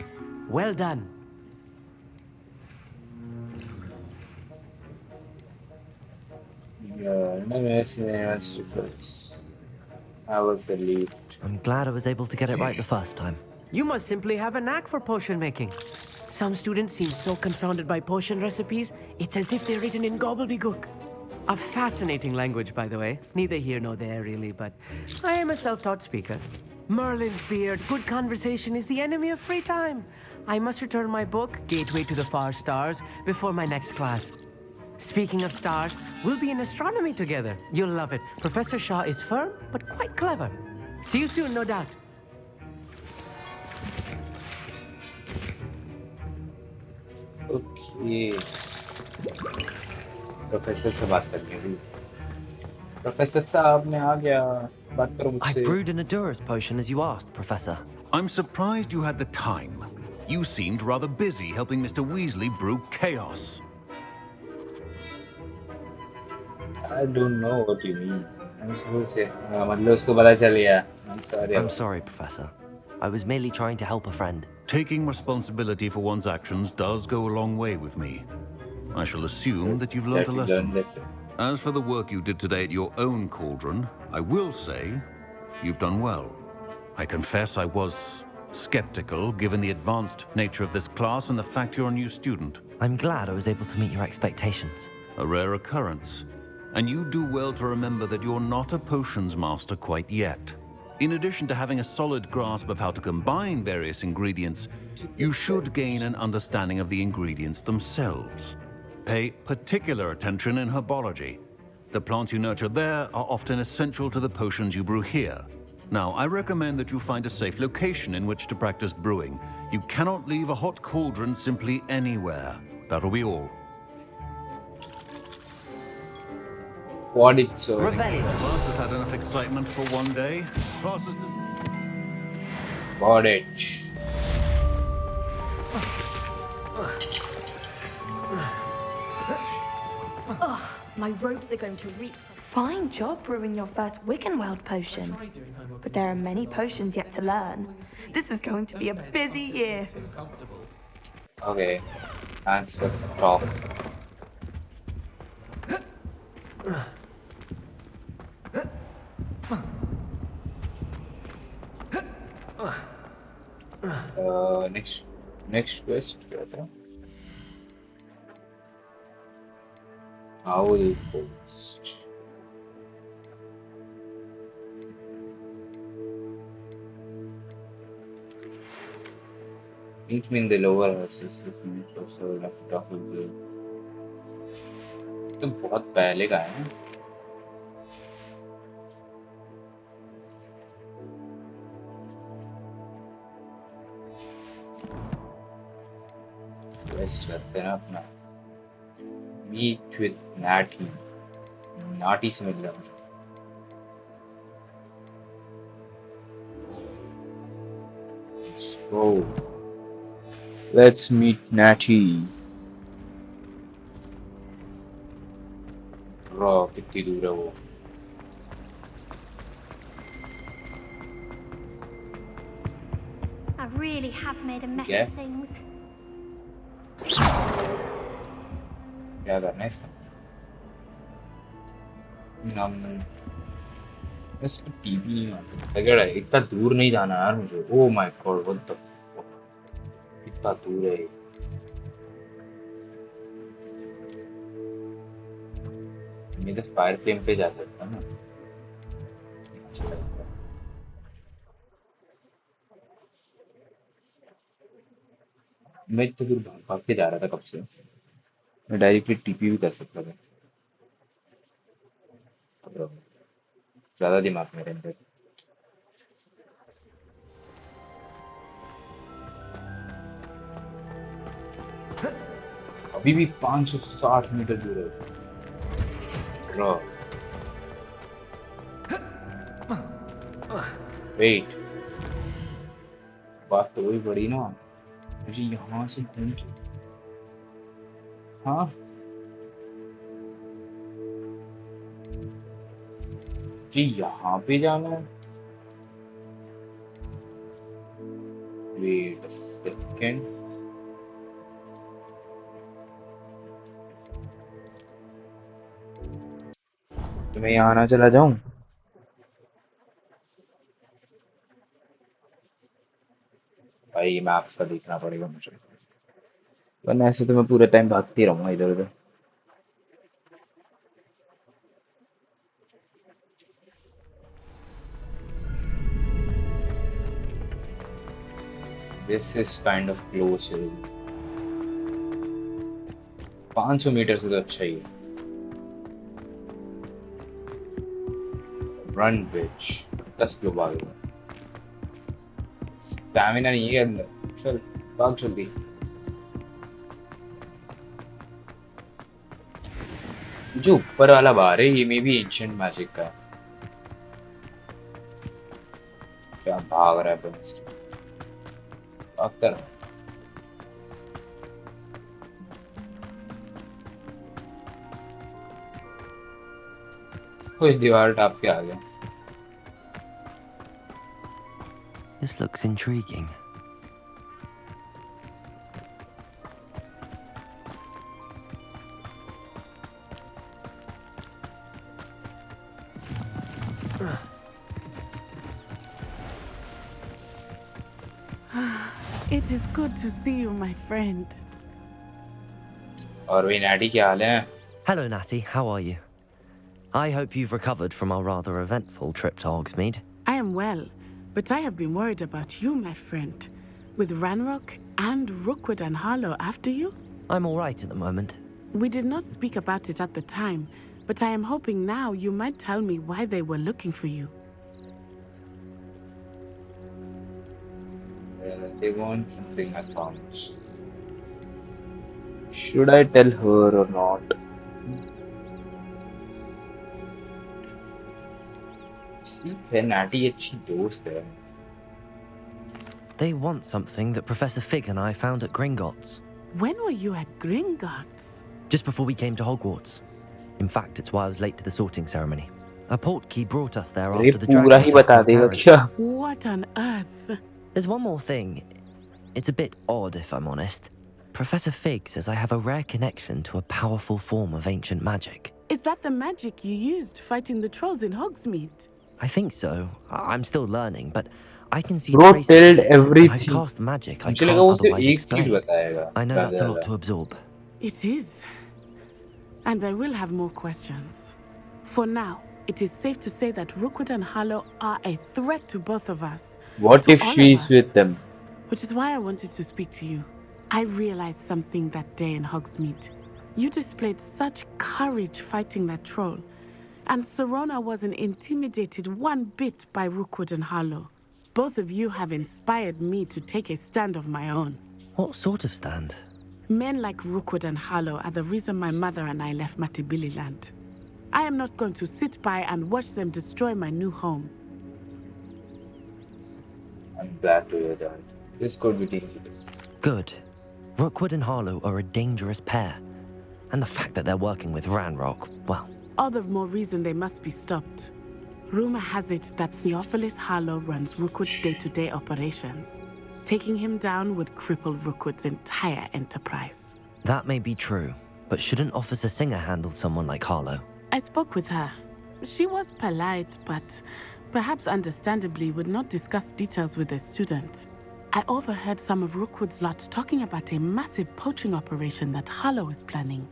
Well done. I was relieved. I'm glad I was able to get it right the first time. You must simply have a knack for potion making. Some students seem so confounded by potion recipes, it's as if they're written in gobbledygook. A fascinating language, by the way. Neither here nor there, really, but I am a self-taught speaker. Merlin's beard, good conversation is the enemy of free time. I must return my book, Gateway to the Far Stars, before my next class. Speaking of stars, we'll be in astronomy together. You'll love it. Professor Shah is firm, but quite clever. See you soon, no doubt. Okay. Professor से बात करनी होगी। Professor साहब मैं आ गया, बात करो I मुझसे। brewed an Adurus potion as you asked, Professor. I'm surprised you had the time. You seemed rather busy helping Mr. Weasley brew chaos. I don't know what you mean. I'm sorry. मतलब उसको पता चल गया। I'm sorry. I'm sorry, Professor. I was merely trying to help a friend. Taking responsibility for one's actions does go a long way with me. I shall assume that you've learnt a lesson. As for the work you did today at your own cauldron, I will say you've done well. I confess I was skeptical given the advanced nature of this class and the fact you're a new student. I'm glad I was able to meet your expectations. A rare occurrence. And you do well to remember that you're not a potions master quite yet. In addition to having a solid grasp of how to combine various ingredients, you should gain an understanding of the ingredients themselves. Pay particular attention in herbology. The plants you nurture there are often essential to the potions you brew here. Now, I recommend that you find a safe location in which to practice brewing. You cannot leave a hot cauldron simply anywhere. That'll be all. What it's so. Class has had enough excitement for one day. Classes. Got it. Ugh, my robes are going to reek. Fine job brewing your first Wiggenweld potion. But there are many potions yet to learn. This is going to be a busy year. Okay. Thanks for the talk. Next quest क्या था? Owl Post. Meet me in the lower assessment also left off of the. तो बहुत पहले का है ना? Quest करते हैं अपना. Meet with Natty. Natty से मिल रहा हूँ. So let's meet Natty. Raw कितनी दूर है वो? I really have made a mess Yeah. of things. क्या करना है इसका? इसको टीवी नहीं मारता क्या है? इतना दूर नहीं जाना यार मुझे. Oh my god, what the fuck? इतना दूर है. मैं तो फायर फ्लेम पे जा सकता हूँ ना. मैं इतना दूर भाग के जा रहा था कब से. मैं डायरेक्टली टीपी भी कर सकता था. ज्यादा दिमाग मेरे अंदर। अभी भी 560 मीटर दूर है। वेट, बात तो वही बड़ी ना, मुझे यहाँ से घूम के, हाँ जी यहाँ पे जाना है। वेट अ सेकेंड, तो मैं यहाँ ना चला जाऊँ? भाई मैप्स का देखना पड़ेगा मुझे, वरना ऐसे तो मैं पूरे टाइम भागती रहूंगा इधर उधर। This is kind of close. 500 metre से तो अच्छा ही है। रन बिच, 10 लोग भागे, स्टैमिना नहीं है अंदर, चल भाग जल्दी। जो ऊपर वाला बार है ये में भी एंशिएंट मैजिक का है। क्या भाग रहा है बस, भागता रहा। कोई दीवार टाप के आ गया। This looks intriguing. It is good to see you, my friend. और वही नाटी क्या हाल है? Hello, Natty. How are you? I hope you've recovered from our rather eventful trip to Hogsmeade. I am well, but I have been worried about you, my friend. With Ranrock and Rookwood and Harlow after you? I'm all right at the moment. We did not speak about it at the time, but I am hoping now you might tell me why they were looking for you. They want something I found. Should I tell her or not? ठीक है, नाटी अच्छी दोस्त है। They want something that Professor Fig and I found at Gringotts. When were you at Gringotts? Just before we came to Hogwarts. In fact, it's why I was late to the sorting ceremony. A portkey brought us there after the dragon attacked our carriage. What on earth? There's one more thing. It's a bit odd, if I'm honest. Professor Fig says I have a rare connection to a powerful form of ancient magic. Is that the magic you used fighting the trolls in Hogsmeade? I think so. I'm still learning, but I can see Bro traces told of it. everything. I cast magic I मुझे can't लगा वो सिर्फ otherwise एक चीज explain. बताएगा। I know that's a lot to absorb. It is. And I will have more questions. For now, it is safe to say that Rookwood and Harlow are a threat to both of us. What if she's with them? Which is why I wanted to speak to you. I realized something that day in Hogsmeade. You displayed such courage fighting that troll. And Serona wasn't intimidated one bit by Rookwood and Harlow. Both of you have inspired me to take a stand of my own. What sort of stand? Men like Rookwood and Harlow are the reason my mother and I left Matibili land. I am not going to sit by and watch them destroy my new home. I'm glad to hear that. This could be dangerous. Good. Rookwood and Harlow are a dangerous pair. And the fact that they're working with Ranrock, well... All the more reason they must be stopped. Rumor has it that Theophilus Harlow runs Rookwood's day-to-day operations. Taking him down would cripple Rookwood's entire enterprise. That may be true, but shouldn't Officer Singer handle someone like Harlow? I spoke with her. She was polite, but perhaps understandably would not discuss details with a student. I overheard some of Rookwood's lot talking about a massive poaching operation that Harlow is planning.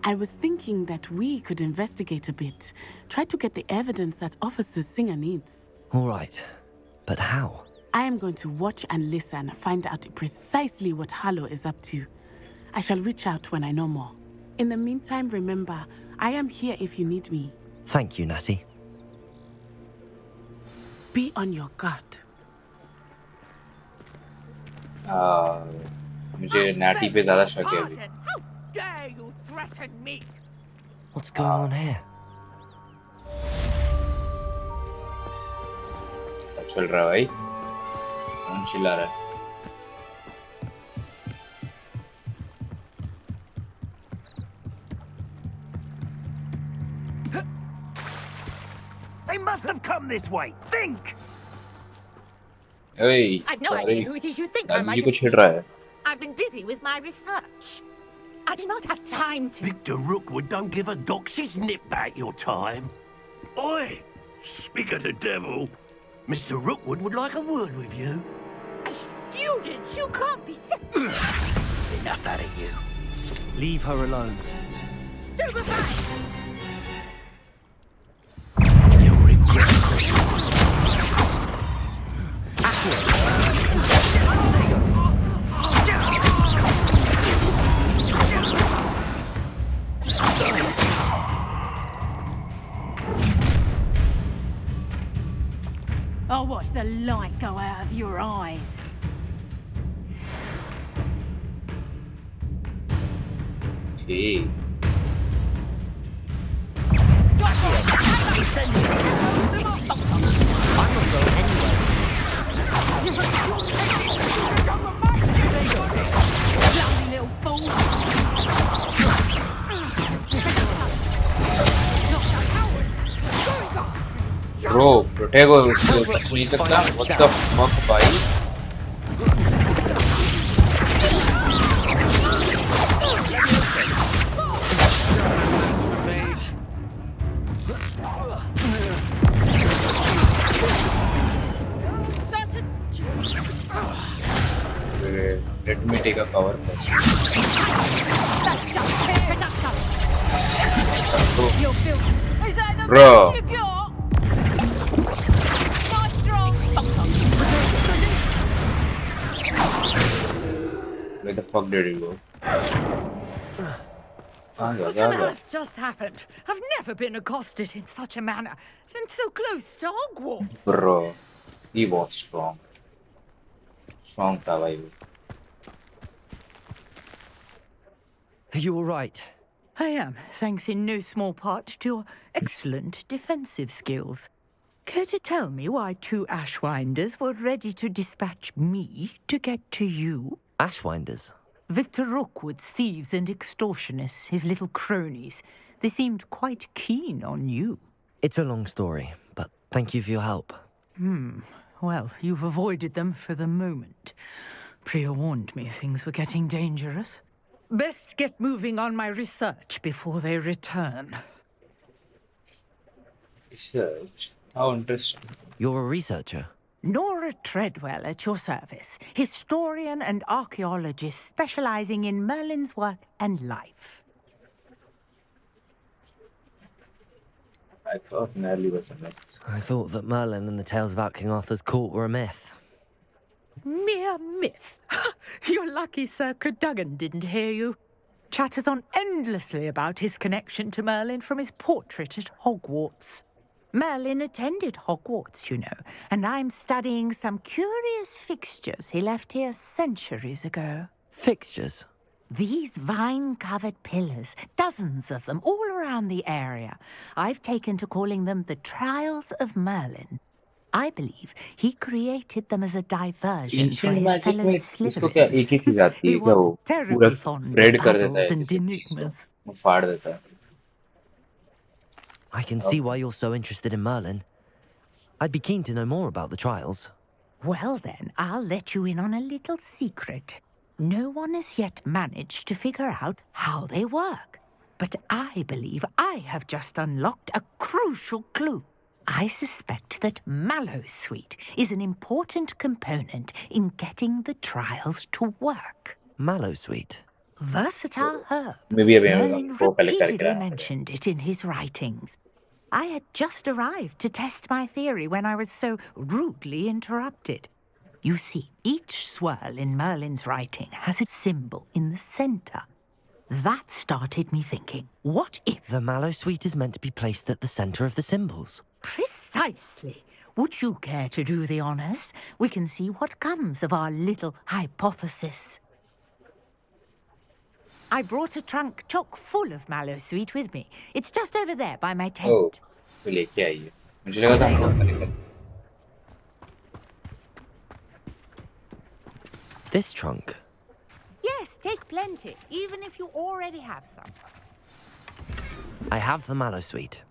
I was thinking that we could investigate a bit, try to get the evidence that Officer Singer needs. All right, but how? I am going to watch and listen, find out precisely what Harlow is up to. I shall reach out when I know more. In the meantime, remember, I am here if you need me. Thank you, Natty. Be on your guard. मुझे नाटी पे ज़्यादा शक है अभी। How dare you threaten me? What's going on here? क्या चल रहा है भाई? कौन चिल्ला रहा है? They must have come this way. Think! Hey, I've no sorry. idea who it is you think I might मुझे have कुछ हिट seen. रहा है। I've been busy with my research. I do not have time to. Victor Rookwood don't give a doxy's nip back your time. Oi! Speak of the devil. Mr. Rookwood would like a word with you. A student? You can't be serious. Enough out of you. Leave her alone. Stupefy! You'll regret I'll watch the light go out of your eyes. Okay. I'm not going anywhere. Bloody little fool. Bro, Protego उसको touch नहीं सकता? What the fuck भाई? Let me take a cover first. That's just production. You'll feel. Is that the Bro. best you got? Not strong. Where the fuck did it go? What on earth just happened? I've never been accosted in such a manner, and so close to Hogwarts. Bro, he was strong. Strong था भाई वो. Are you all right? I am, thanks in no small part to your excellent defensive skills. Care to tell me why two Ashwinders were ready to dispatch me to get to you? Ashwinders? Victor Rookwood's thieves and extortionists, his little cronies. They seemed quite keen on you. It's a long story, but thank you for your help. Well, you've avoided them for the moment. Priya warned me things were getting dangerous. Best get moving on my research before they return. Research? How interesting. You're a researcher? Nora Treadwell at your service, historian and archaeologist specializing in Merlin's work and life. I thought Merlin was a myth. I thought that Merlin and the tales about King Arthur's court were a myth. Mere myth. You're lucky Sir Cadogan didn't hear you. Chatters on endlessly about his connection to Merlin from his portrait at Hogwarts. Merlin attended Hogwarts, you know, and I'm studying some curious fixtures he left here centuries ago. Fixtures? These vine-covered pillars, dozens of them all around the area. I've taken to calling them the Trials of Merlin. I believe he created them as a diversion for Ancient his magic fellow में इसको क्या एक ही चीज आती है He क्या was वो पूरा terribly fond spread of कर देता puzzles है and किसी चीज को enigmas. वो फाड़ देता है. I can see why you're so interested in Merlin. I'd be keen to know more about the trials. Well then, I'll let you in on a little secret. No one has yet managed to figure out how they work. But I believe I have just unlocked a crucial clue. I suspect that Mallowsweet is an important component in getting the trials to work. Mallowsweet? Versatile herb. Maybe Merlin repeatedly mentioned it in his writings. I had just arrived to test my theory when I was so rudely interrupted. You see, each swirl in Merlin's writing has a symbol in the center. That started me thinking, what if... The Mallowsweet is meant to be placed at the center of the symbols. Precisely. Would you care to do the honors? We can see what comes of our little hypothesis. I brought a trunk chock full of mallow sweet with me. It's just over there by my tent. ओह तो लेके आई है मुझे लगा था हम road पर निकल This trunk. Yes, take plenty, even if you already have some. I have the mallow sweet.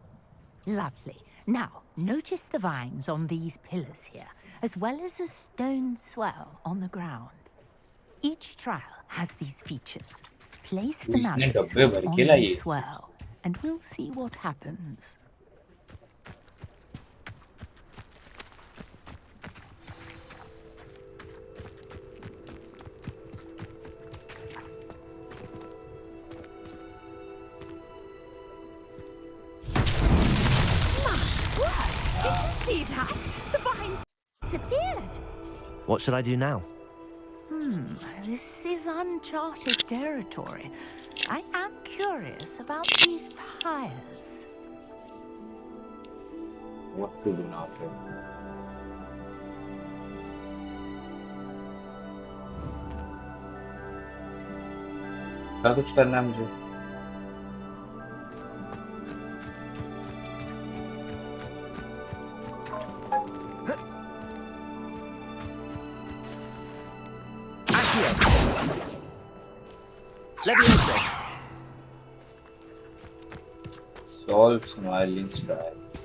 Lovely. Now, notice the vines on these pillars here, as well as a stone swell on the ground. Each trial has these features. Place the इसने mallow डब्बे sweet भर on के the लाई है swell, and we'll see what happens. See that? The vine disappeared. What should I do now? This is uncharted territory. I am curious about these pyres. what to do now sir क्या कुछ करना है मुझे Leviosa. solve smiling stripes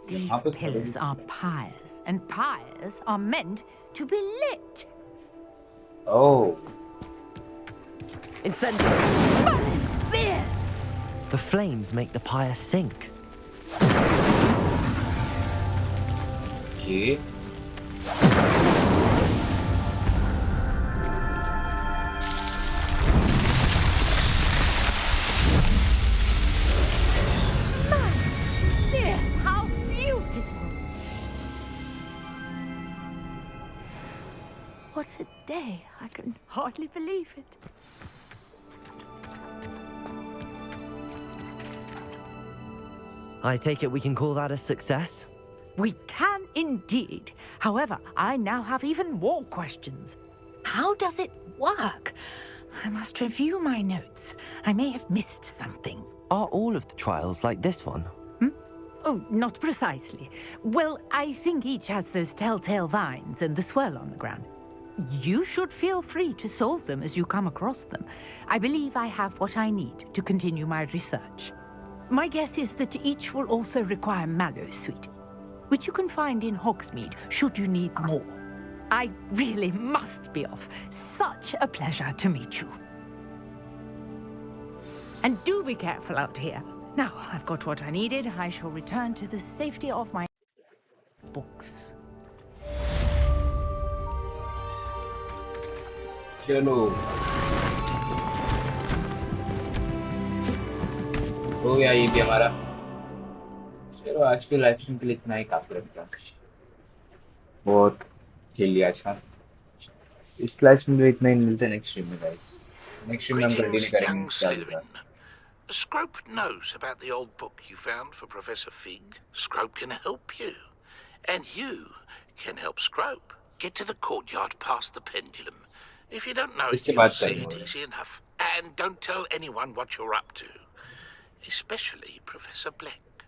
These pillars are pyres, and pyres are meant to be lit. oh Incendiary. Beard! The flames make the pyre sink. okay Beard, how beautiful! What a day. I can hardly believe it. I take it we can call that a success? We can indeed. However, I now have even more questions. How does it work? I must review my notes. I may have missed something. Are all of the trials like this one? Oh, not precisely. Well, I think each has those telltale vines and the swirl on the ground. You should feel free to solve them as you come across them. I believe I have what I need to continue my research. My guess is that each will also require mallow sweet, which you can find in Hogsmeade should you need more. I really must be off. Such a pleasure to meet you. And do be careful out here. Now, I've got what I needed. I shall return to the safety of my books. चलो हो गया ये भी हमारा चलो आज के live stream के लिए इतना ही काफी लगता है बहुत खेल लिया अच्छा इस लाइव स्ट्रीम में इतना ही मिलता है नेक्स्ट स्ट्रीम में गाइस नेक्स्ट स्ट्रीम में हम Greetings, कंटिन्यू करेंगे young क्या होगा Slytherin. Scrope knows about the old book you found for Professor Fig. Scrope can help you. And you can help Scrope. Get to the courtyard past the pendulum. If you don't know it, इसके you'll बाद see करेंगे it easy enough. And don't tell anyone what you're up to. Especially Professor Black.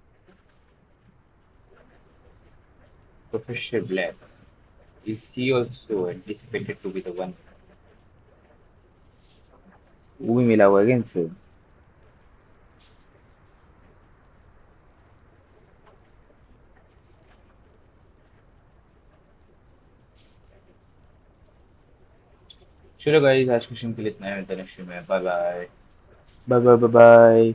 Professor Black is he also anticipated to be the one वो भी मिला हुआ है क्या इनसे चलो गाइस आज के स्ट्रीम के लिए इतना ही मिलता है नेक्स्ट स्ट्रीम में bye bye bye bye bye bye